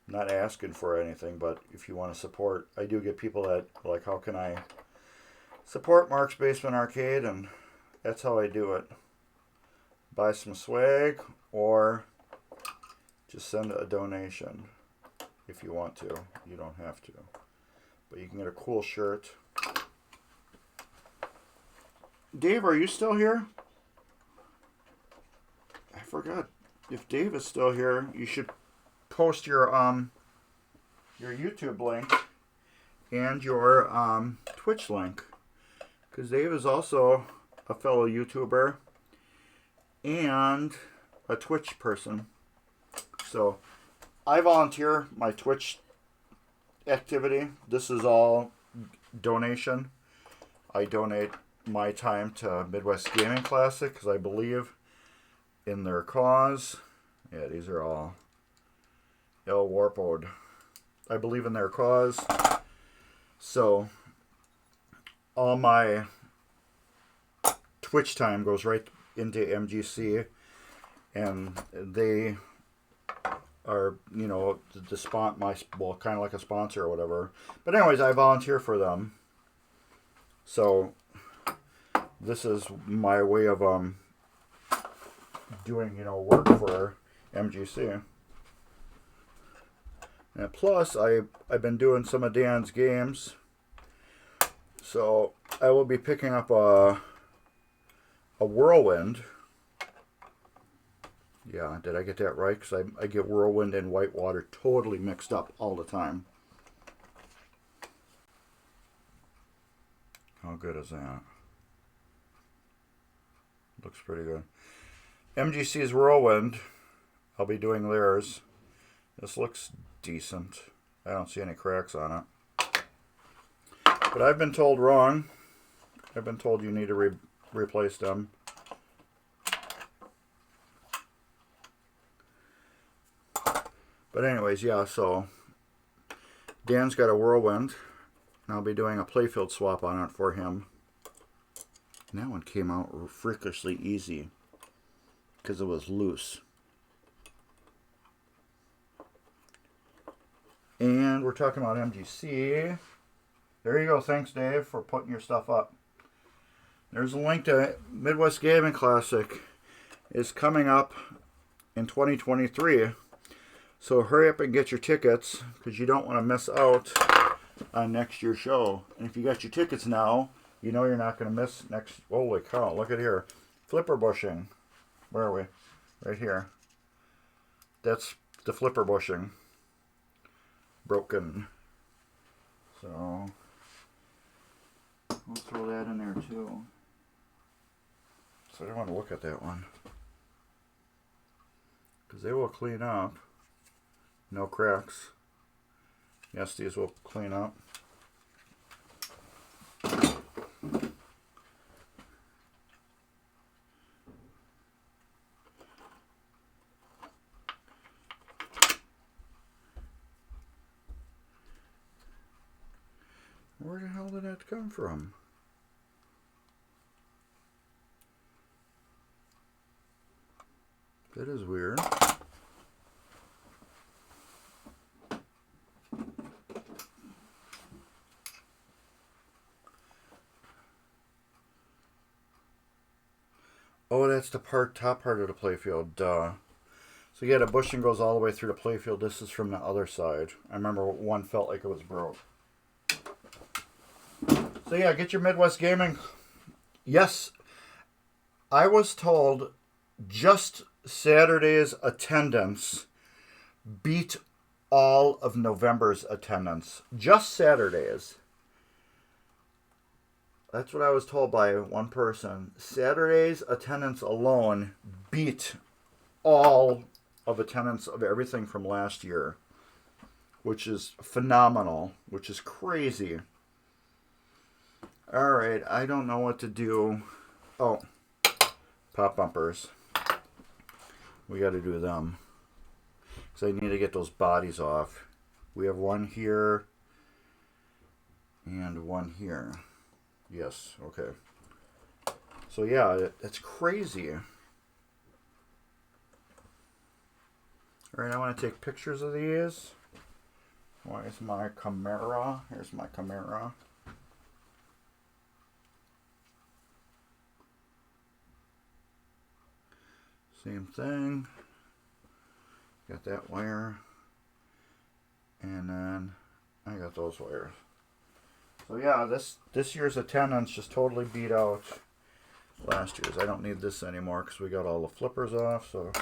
I'm not asking for anything, but if you want to support, I do get people that like, how can I support Mark's Basement Arcade, and that's how I do it. Buy some swag or just send a donation if you want to. You don't have to. But you can get a cool shirt. Dave, are you still here? I forgot. If Dave is still here, you should post your YouTube link and your Twitch link. Because Dave is also a fellow YouTuber and a Twitch person. So I volunteer my Twitch activity. This is all donation. I donate my time to Midwest Gaming Classic because I believe in their cause. Yeah, these are all El Warpoed. I believe in their cause. So all my Twitch time goes right into MGC, and they are, you know, kind of like a sponsor or whatever. But anyways, I volunteer for them. So this is my way of doing, you know, work for MGC. And plus, I've been doing some of Dan's games. So I will be picking up a Whirlwind. Yeah, did I get that right? Because I get Whirlwind and Whitewater totally mixed up all the time. How good is that? Looks pretty good. MGC's Whirlwind. I'll be doing theirs. This looks decent. I don't see any cracks on it. But I've been told wrong. I've been told you need to replace them. But anyways, yeah, so Dan's got a Whirlwind, and I'll be doing a Playfield swap on it for him. And that one came out freakishly easy because it was loose. And we're talking about MGC. There you go. Thanks, Dave, for putting your stuff up. There's a link to Midwest Gaming Classic. It's coming up in 2023. So hurry up and get your tickets because you don't want to miss out on next year's show. And if you got your tickets now, you know you're not going to miss next. Holy cow, look at here. Flipper bushing. Where are we? Right here. That's the flipper bushing. Broken. So we'll throw that in there too. So I don't want to look at that one because they will clean up. No cracks. Yes, these will clean up. Where the hell did that come from? That is weird. Oh, that's the top part of the playfield. Duh. So yeah, the bushing goes all the way through the playfield. This is from the other side. I remember one felt like it was broke. So yeah, get your Midwest Gaming. Yes, I was told just Saturday's attendance beat all of November's attendance. Just Saturday's. That's what I was told by one person. Saturday's attendance alone beat all of attendance of everything from last year, which is phenomenal, which is crazy. All right, I don't know what to do. Oh, pop bumpers. We got to do them because I need to get those bodies off. We have one here and one here. Yes, okay. So yeah, that's crazy. All right, I want to take pictures of these. Where's my camera? Here's my camera. Same thing. Got that wire. And then I got those wires. So yeah, this year's attendance just totally beat out last year's. I don't need this anymore because we got all the flippers off, so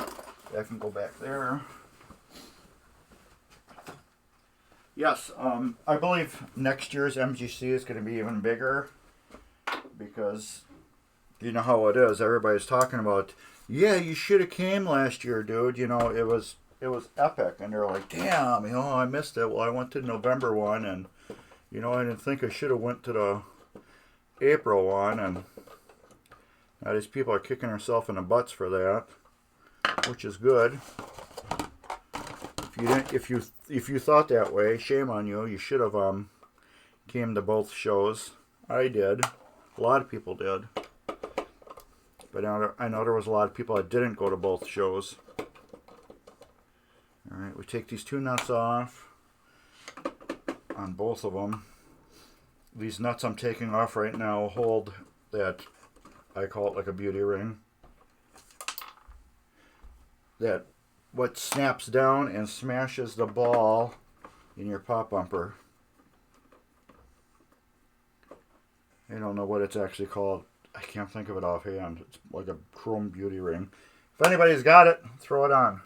I can go back there. Yes, I believe next year's MGC is going to be even bigger because you know how it is. Everybody's talking about, yeah, you should have came last year, dude. You know, it was epic, and they're like, damn, you know, I missed it. Well, I went to November one, and you know, I didn't think I should have went to April one, and now these people are kicking themselves in the butts for that, which is good. If you didn't, if you thought that way, shame on you. You should have came to both shows. I did. A lot of people did. But now I know there was a lot of people that didn't go to both shows. Alright, we take these two nuts off on both of them. These nuts I'm taking off right now hold that, I call it like a beauty ring. That what snaps down and smashes the ball in your pop bumper. I don't know what it's actually called. I can't think of it offhand. It's like a chrome beauty ring. If anybody's got it, throw it on.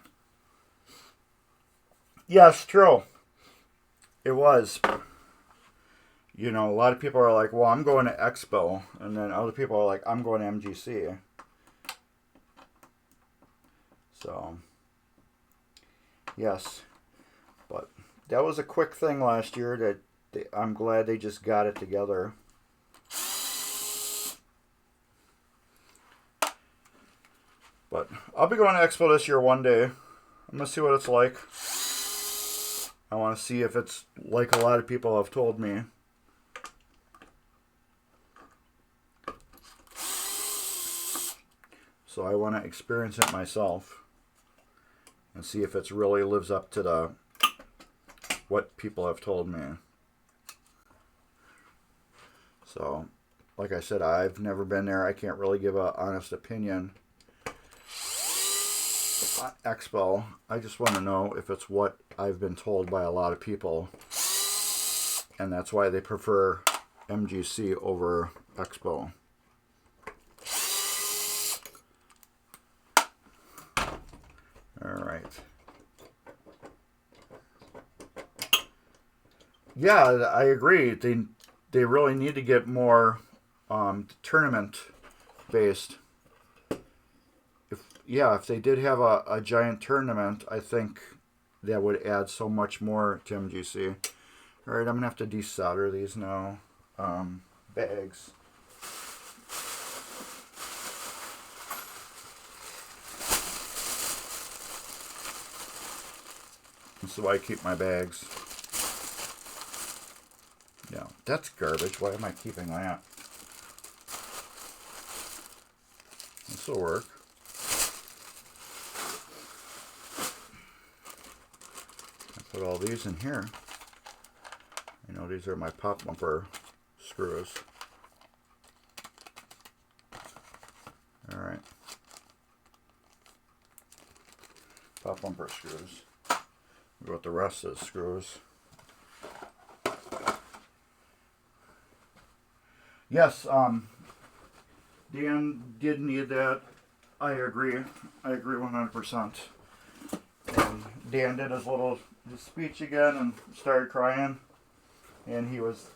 Yes, true. It was. You know, a lot of people are like, well, I'm going to Expo. And then other people are like, I'm going to MGC. So, yes. But that was a quick thing last year that I'm glad they just got it together. But I'll be going to Expo this year one day. I'm going to see what it's like. I want to see if it's like a lot of people have told me. So I want to experience it myself and see if it really lives up to what people have told me. So, like I said, I've never been there. I can't really give an honest opinion. Expo, I just want to know if it's what I've been told by a lot of people, and that's why they prefer MGC over Expo. Alright. Yeah, I agree. They really need to get more tournament based. If they did have a giant tournament, I think that would add so much more to MGC. Alright, I'm going to have to desolder these now. Bags. This is why I keep my bags. Yeah, that's garbage. Why am I keeping that? This will work. Put all these in here. You know, these are my pop bumper screws. Alright. Pop bumper screws. Go with the rest of the screws. Yes, Dan did need that. I agree. I agree 100%. And Dan did his speech again and started crying, and he was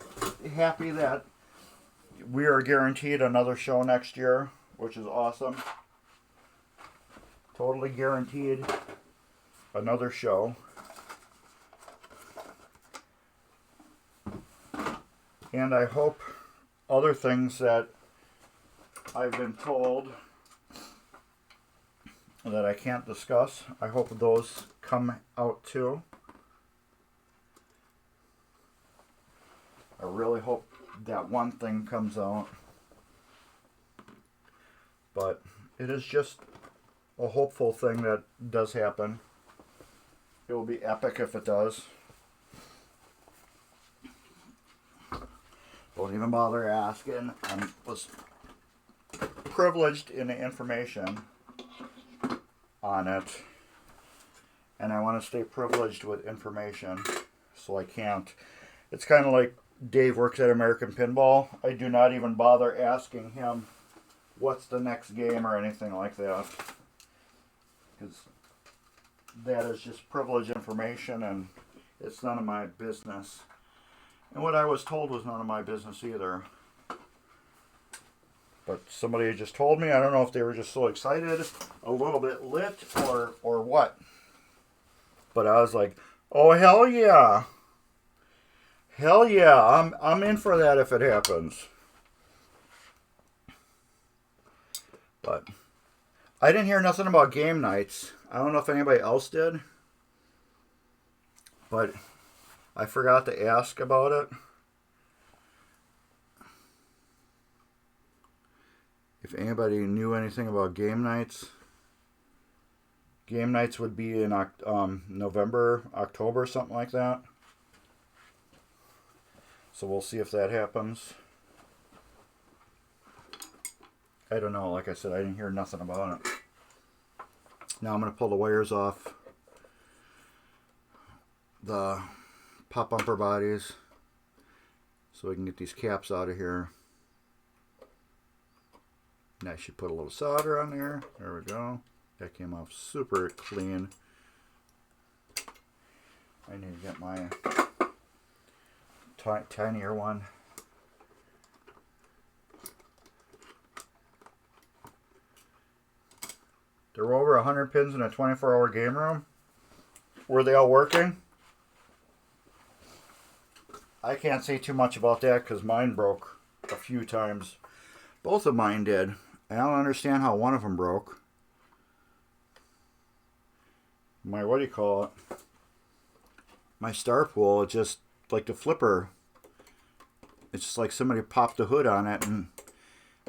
happy that we are guaranteed another show next year, which is awesome. Totally guaranteed another show. And I hope other things that I've been told that I can't discuss, I hope those come out too. I really hope that one thing comes out. But it is just a hopeful thing that does happen. It will be epic if it does. Don't even bother asking. I was privileged in the information on it. And I want to stay privileged with information. So I can't. It's kind of like Dave works at American Pinball. I do not even bother asking him what's the next game or anything like that. Because that is just privileged information and it's none of my business. And what I was told was none of my business either. But somebody had just told me. I don't know if they were just so excited, a little bit lit, or what. But I was like, oh, hell yeah. Hell yeah. I'm in for that if it happens. But I didn't hear nothing about game nights. I don't know if anybody else did. But I forgot to ask about it. If anybody knew anything about game nights. Game nights would be in November, October, something like that. So we'll see if that happens. I don't know. Like I said, I didn't hear nothing about it. Now I'm going to pull the wires off the pop bumper bodies so we can get these caps out of here. Now I should put a little solder on there. There we go. That came off super clean. I need to get my tinier one. There were over 100 pins in a 24-hour game room. Were they all working? I can't say too much about that because mine broke a few times. Both of mine did. I don't understand how one of them broke. My, what do you call it? My star pool, just like the flipper. It's just like somebody popped the hood on it and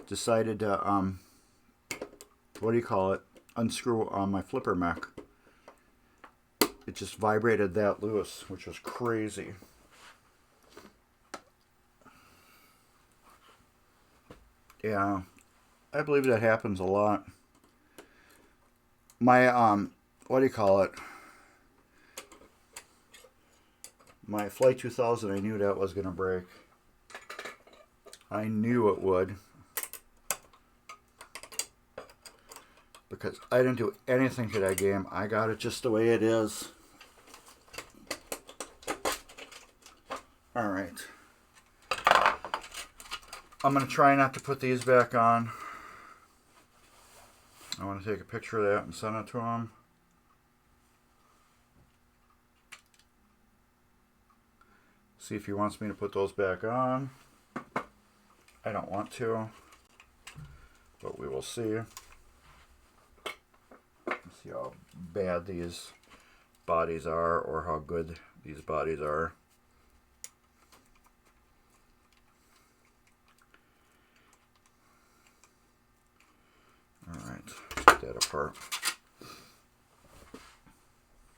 decided to, what do you call it? Unscrew on my flipper mech. It just vibrated that loose, which was crazy. Yeah, I believe that happens a lot. My, what do you call it? My Flight 2000, I knew that was going to break. I knew it would. Because I didn't do anything to that game. I got it just the way it is. Alright. I'm going to try not to put these back on. I want to take a picture of that and send it to him. See if he wants me to put those back on. I don't want to, but we will see. Let's see how bad these bodies are or how good these bodies are. Alright, take that apart.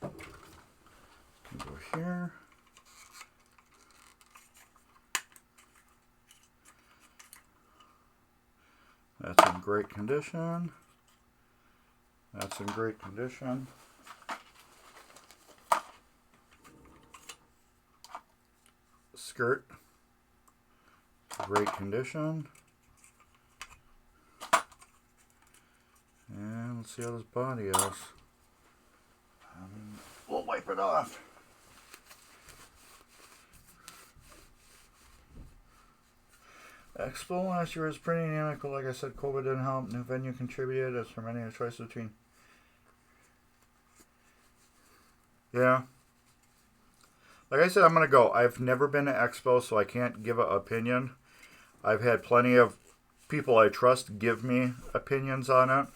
Go here. That's in great condition. That's in great condition. Skirt, great condition. And let's see how this body is. We'll wipe it off. Expo last year was pretty dynamic, but like I said, COVID didn't help. New venue contributed as for many a choice between. Yeah. Like I said, I'm going to go. I've never been to Expo, so I can't give an opinion. I've had plenty of people I trust give me opinions on it.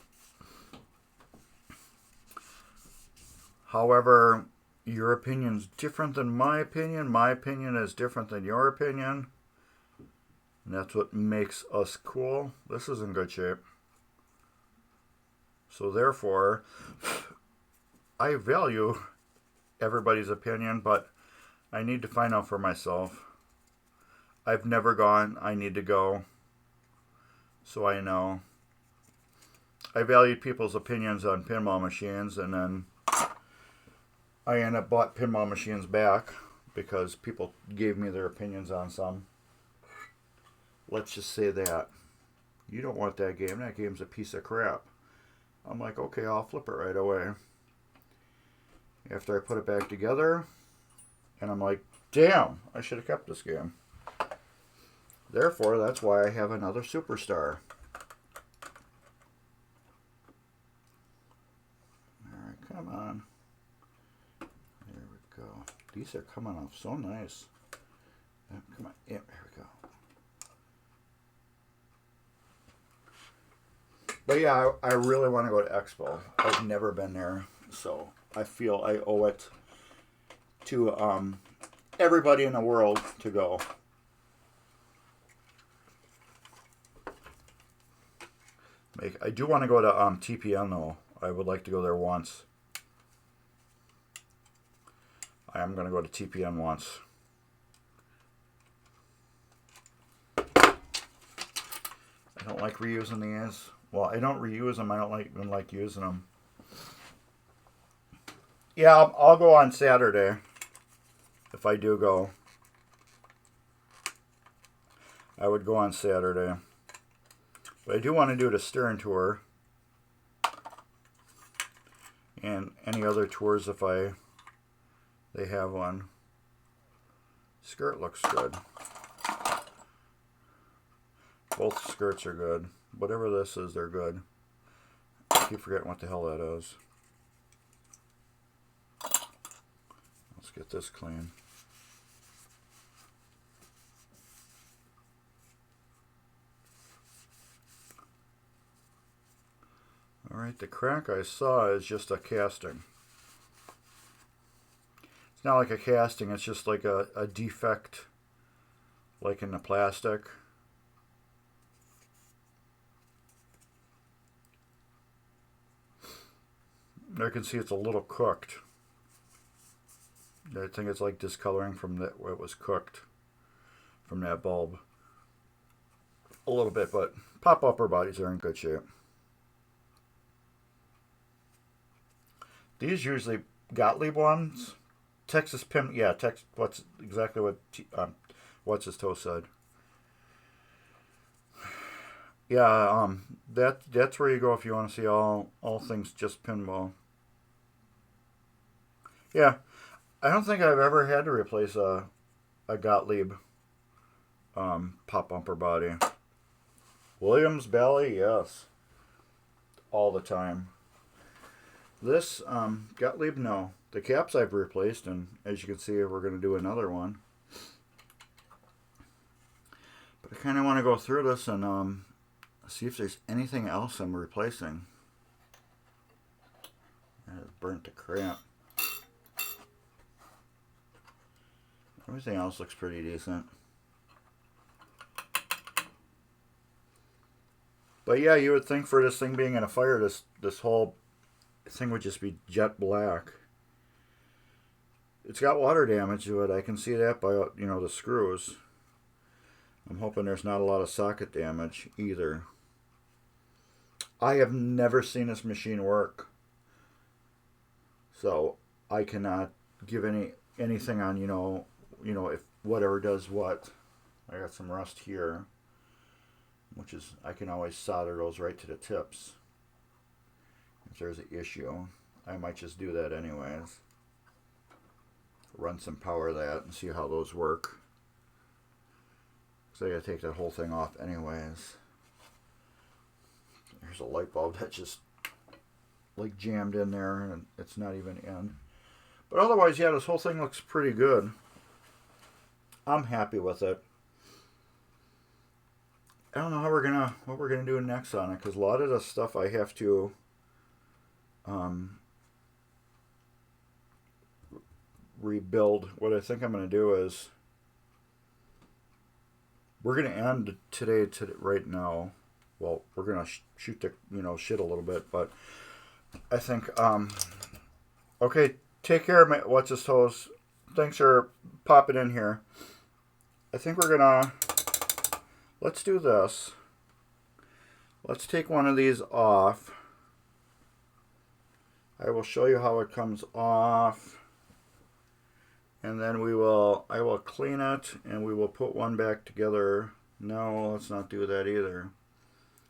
However, your opinion's different than my opinion. My opinion is different than your opinion. And that's what makes us cool. This is in good shape. So therefore, I value everybody's opinion, but I need to find out for myself. I've never gone. I need to go. So I know. I valued people's opinions on pinball machines, and then I ended up bought pinball machines back because people gave me their opinions on some. Let's just say that. You don't want that game. That game's a piece of crap. I'm like, okay, I'll flip it right away. After I put it back together, and I'm like, damn, I should have kept this game. Therefore, that's why I have another superstar. Alright, come on. There we go. These are coming off so nice. Come on. Yeah, there we go. But yeah, I really want to go to Expo. I've never been there, so I feel I owe it to everybody in the world to go. I do want to go to TPN though. I would like to go there once. I am going to go to TPN once. I don't like reusing these. Well, I don't reuse them. I don't even like using them. Yeah, I'll go on Saturday. If I do go. I would go on Saturday. But I do want to do the Stern tour. And any other tours if they have one. Skirt looks good. Both skirts are good. Whatever this is, they're good. I keep forgetting what the hell that is. Let's get this clean. Alright, the crack I saw is just a casting. It's not like a casting, it's just like a defect, like in the plastic. I can see it's a little cooked. I think it's like discoloring from where it was cooked from that bulb. A little bit, but pop-upper bodies are in good shape. These usually Gottlieb ones, Texas Pin, yeah, what's exactly what what's his toe said. Yeah, that's where you go if you want to see all things just pinball. Yeah, I don't think I've ever had to replace a Gottlieb pop bumper body. Williams Bally, yes, all the time. This Gottlieb, no. The caps I've replaced, and as you can see, we're going to do another one. But I kind of want to go through this and see if there's anything else I'm replacing. That is burnt to crap. Everything else looks pretty decent. But yeah, you would think for this thing being in a fire, this whole thing would just be jet black. It's got water damage to it. I can see that by, you know, the screws. I'm hoping there's not a lot of socket damage either. I have never seen this machine work, so I cannot give anything on, you know if whatever does what. I got some rust here, which is, I can always solder those right to the tips. If there's an issue, I might just do that anyways. Run some power that and see how those work. So I gotta take that whole thing off anyways. There's a light bulb that just like jammed in there and it's not even in. But otherwise, yeah, this whole thing looks pretty good. I'm happy with it. I don't know what we're gonna do next on it, because a lot of the stuff I have to rebuild. What I think I'm gonna do is we're gonna end today right now. Well, we're gonna shoot the shit a little bit, but I think okay. Take care, what's his toes. Thanks for popping in here. I think we're gonna, let's do this. Let's take one of these off. I will show you how it comes off. And then I will clean it and we will put one back together. No, let's not do that either.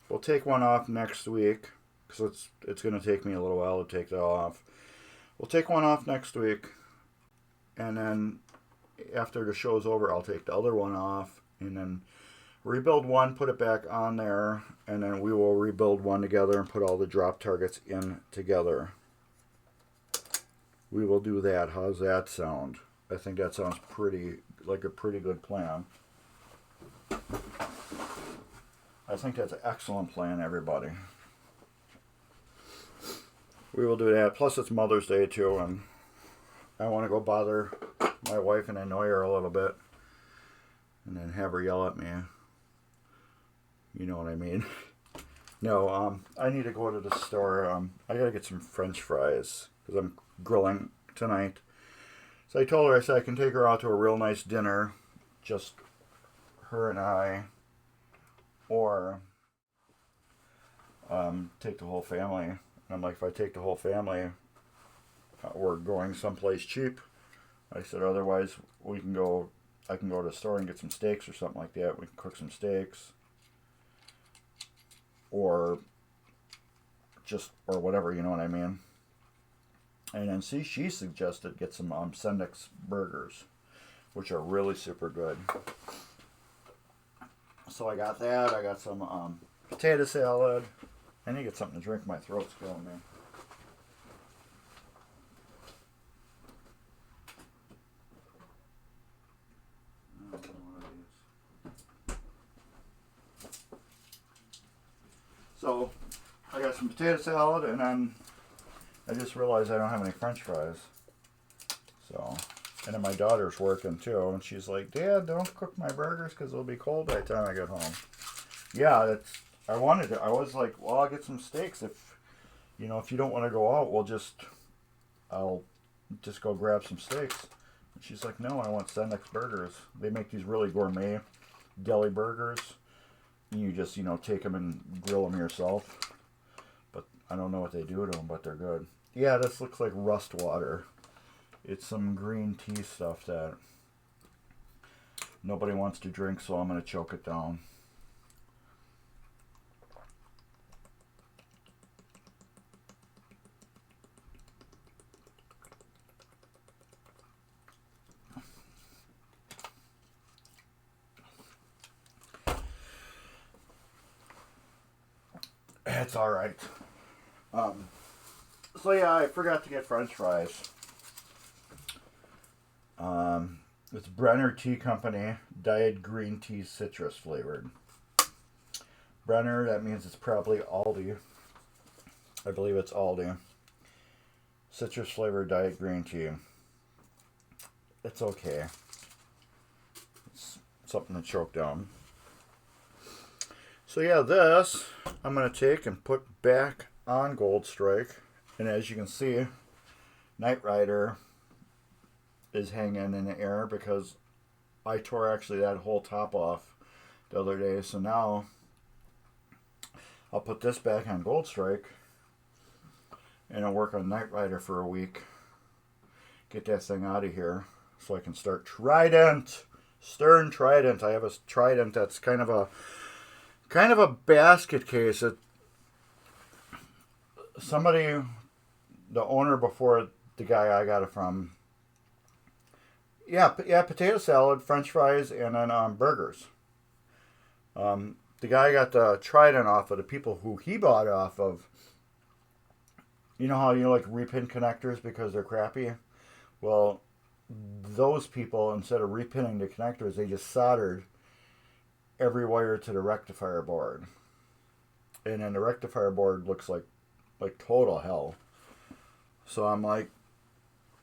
We'll take one off next week, because it's going to take me a little while to take that off. We'll take one off next week, and then after the show's over, I'll take the other one off, and then rebuild one, put it back on there, and then we will rebuild one together and put all the drop targets in together. We will do that. How's that sound? I think that sounds like a pretty good plan. I think that's an excellent plan, everybody. we will do that. Plus, it's Mother's Day too, and I want to go bother my wife and annoy her a little bit, and then have her yell at me. You know what I mean? No, I need to go to the store. I gotta get some French fries because I'm grilling tonight. So I told her, I said I can take her out to a real nice dinner, just her and I, or take the whole family. And I'm like, if I take the whole family, we're going someplace cheap. I said, otherwise we can go. I can go to the store and get some steaks or something like that. We can cook some steaks. Or whatever, you know what I mean. And then she suggested get some Sendix burgers, which are really super good. So I got that. I got some potato salad. I need to get something to drink. My throat's killing me. So I got some potato salad, and then I just realized I don't have any French fries. So, and then my daughter's working too, and she's like, "Dad, don't cook my burgers because it'll be cold by the time I get home." Yeah, I wanted to. I was like, "Well, I'll get some steaks if you don't want to go out. I'll just go grab some steaks." And she's like, "No, I want Sendix burgers. They make these really gourmet deli burgers." You just, take them and grill them yourself. But I don't know what they do to them, but they're good. Yeah, this looks like rust water. It's some green tea stuff that nobody wants to drink, so I'm going to choke it down. It's alright. So yeah, I forgot to get French fries. It's Brenner Tea Company, dyed green tea citrus flavored. Brenner, that means it's probably Aldi. I believe it's Aldi. Citrus flavored dyed green tea. It's okay. It's something to choke down. So yeah, this I'm going to take and put back on Gold Strike. And as you can see, Knight Rider is hanging in the air because I tore actually that whole top off the other day. So now I'll put this back on Gold Strike and I'll work on Knight Rider for a week. Get that thing out of here so I can start Trident. Stern Trident. I have a Trident that's kind of a basket case. Somebody, the owner before the guy I got it from, yeah, potato salad, French fries, and then burgers. The guy got the Trident off of the people who he bought off of. You know how you like repin connectors because they're crappy? Well, those people, instead of repinning the connectors, they just soldered every wire to the rectifier board. And then the rectifier board looks like total hell. So I'm like,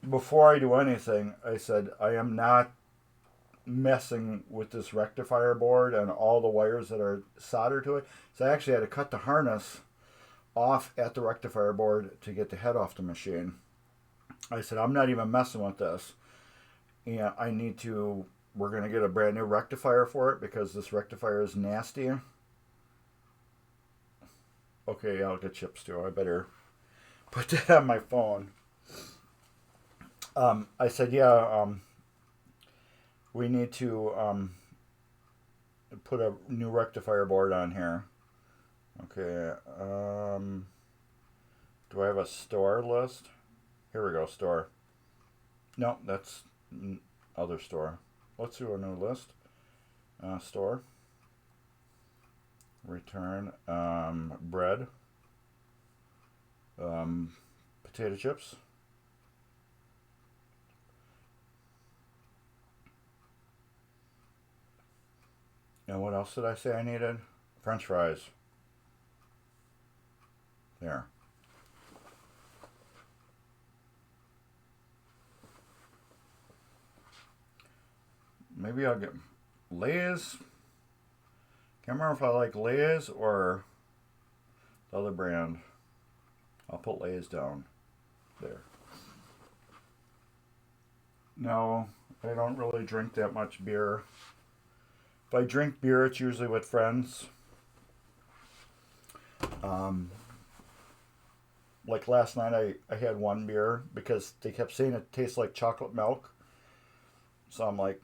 before I do anything, I said, I am not messing with this rectifier board and all the wires that are soldered to it. So I actually had to cut the harness off at the rectifier board to get the head off the machine. I said, I'm not even messing with this. And we're going to get a brand new rectifier for it because this rectifier is nasty. Okay, I'll get chips too. I better put that on my phone. I said, we need to put a new rectifier board on here. Okay. Do I have a store list? Here we go, store. No, that's other store. Let's do a new list. Store. Return. Bread. Potato chips. And what else did I say I needed? French fries. There. maybe I'll get Lay's. Can't remember if I like Lay's or the other brand. I'll put Lay's down there. No, I don't really drink that much beer. If I drink beer, it's usually with friends. Like last night, I had one beer because they kept saying it tastes like chocolate milk. So I'm like,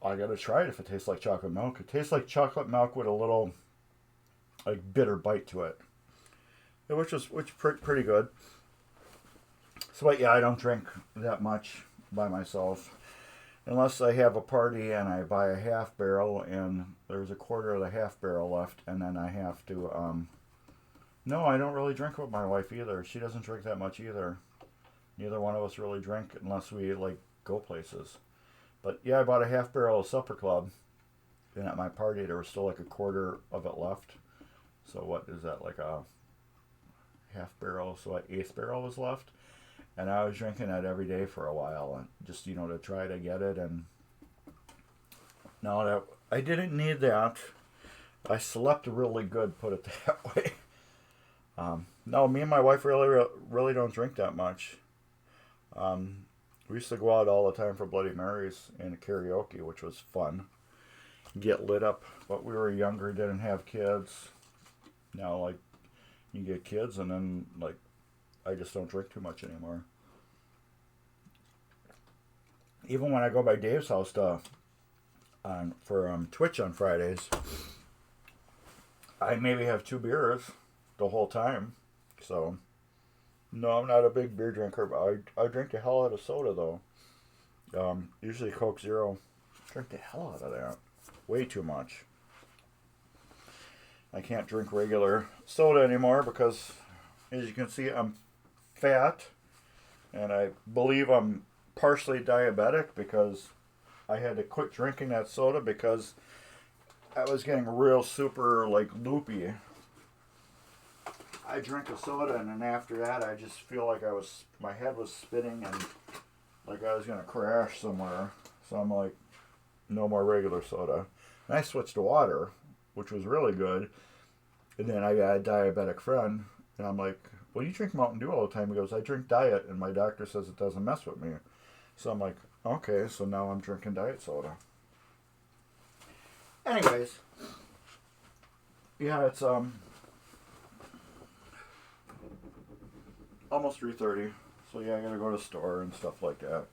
I gotta try it if it tastes like chocolate milk. It tastes like chocolate milk with a little like bitter bite to it, which pretty good. So, but yeah, I don't drink that much by myself unless I have a party and I buy a half barrel and there's a quarter of the half barrel left, and then I have to. No, I don't really drink with my wife either. She doesn't drink that much either. Neither one of us really drink unless we like go places. But yeah, I bought a half barrel of Supper Club, and at my party there was still like a quarter of it left. So what is that, like a half barrel? So an eighth barrel was left, and I was drinking that every day for a while, and just to try to get it. And no, that I didn't need that. I slept really good, put it that way. No, me and my wife really don't drink that much. We used to go out all the time for Bloody Marys and karaoke, which was fun. Get lit up, but we were younger, didn't have kids. Now, like, you get kids, and then, like, I just don't drink too much anymore. Even when I go by Dave's house for Twitch on Fridays, I maybe have 2 beers the whole time. So, no, I'm not a big beer drinker, but I drink the hell out of soda, though. Usually Coke Zero. Drink the hell out of that. Way too much. I can't drink regular soda anymore because, as you can see, I'm fat. And I believe I'm partially diabetic because I had to quit drinking that soda because I was getting real super, like, loopy. I drink a soda, and then after that, I just feel like my head was spinning and like I was going to crash somewhere. So I'm like, no more regular soda. And I switched to water, which was really good. And then I got a diabetic friend, and I'm like, well, you drink Mountain Dew all the time. He goes, I drink diet, and my doctor says it doesn't mess with me. So I'm like, okay, so now I'm drinking diet soda. Anyways, yeah, it's almost 3:30, so yeah, I gotta go to the store and stuff like that.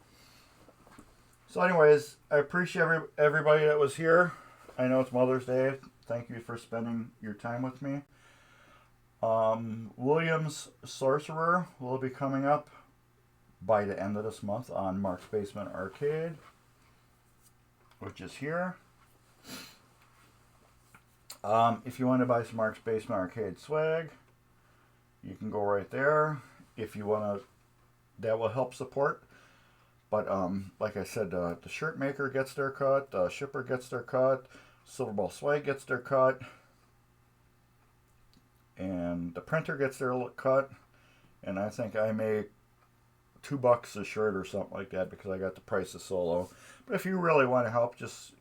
So anyways, I appreciate everybody that was here. I know it's Mother's Day. Thank you for spending your time with me. Williams Sorcerer will be coming up by the end of this month on Mark's Basement Arcade, which is here. If you want to buy some Mark's Basement Arcade swag, you can go right there. If you want to, that will help support. But like I said, the shirt maker gets their cut, the shipper gets their cut, Silver Ball Swag gets their cut, and the printer gets their cut. And I think I make $2 a shirt or something like that because I got the price of Solo. But if you really want to help, just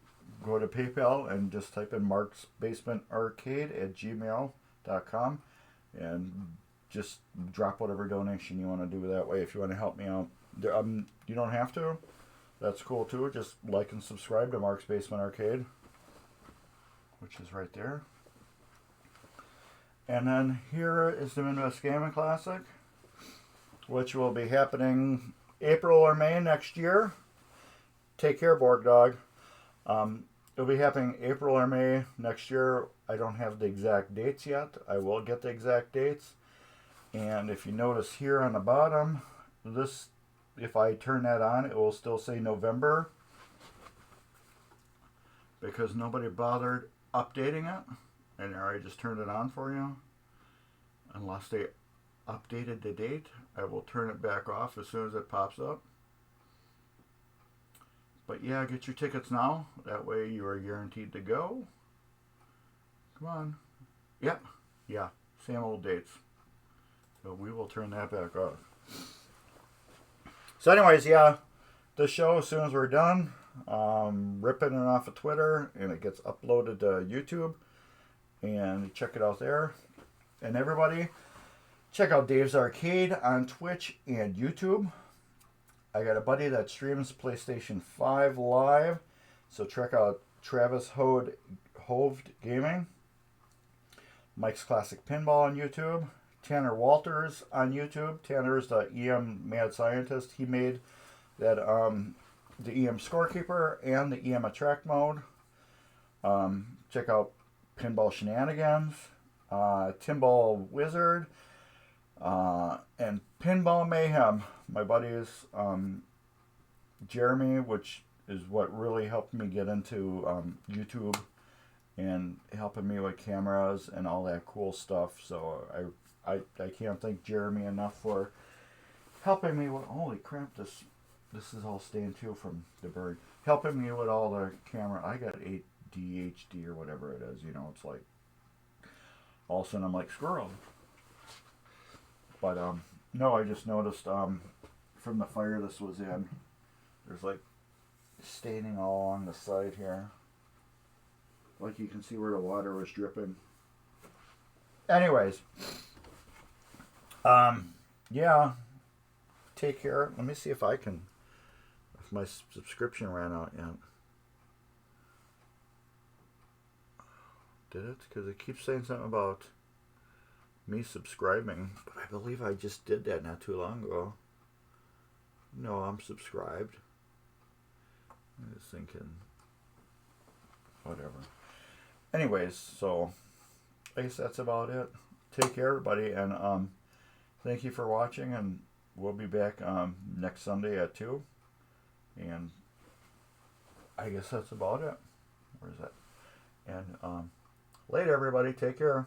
go to PayPal and just type in Mark's Basement Arcade at gmail.com and just drop whatever donation you want to do that way if you want to help me out. You don't have to. That's cool too. Just like and subscribe to Mark's Basement Arcade, which is right there. And then here is the Midwest Gaming Classic, which will be happening April or May next year. Take care, Borg Dog. It'll be happening April or May next year. I don't have the exact dates yet. I will get the exact dates. And if you notice here on the bottom, if I turn that on, it will still say November because nobody bothered updating it. And I just turned it on for you. Unless they updated the date, I will turn it back off as soon as it pops up. But yeah, get your tickets now. That way you are guaranteed to go. Come on. Yep. Yeah. Same old dates. So we will turn that back off. So anyways, yeah. The show, as soon as we're done, ripping it off of Twitter, and it gets uploaded to YouTube. And check it out there. And everybody, check out Dave's Arcade on Twitch and YouTube. I got a buddy that streams PlayStation 5 live, so check out Travis Hoved Gaming. Mike's Classic Pinball on YouTube. Tanner Walters on YouTube. Tanner's the EM Mad Scientist. He made that the EM Scorekeeper and the EM Attract mode. Check out Pinball Shenanigans, Pinball Wizard, and Pinball Mayhem. My buddies Jeremy, which is what really helped me get into YouTube and helping me with cameras and all that cool stuff. So I can't thank Jeremy enough for helping me with, holy crap, this is all stained too from the bird. Helping me with all the camera. I got ADHD or whatever it is, you know, it's like all of a sudden I'm like squirrel. But no, I just noticed from the fire this was in, there's like staining all along the side here. Like you can see where the water was dripping. Anyways, yeah, take care. Let me see if I can, if my subscription ran out yet. Did it? Because it keeps saying something about me subscribing, but I believe I just did that not too long ago. No, I'm subscribed. I was thinking, whatever. Anyways, so I guess that's about it. Take care, everybody, and thank you for watching, and we'll be back next Sunday at 2. And I guess that's about it. Where's that? And later, everybody. Take care.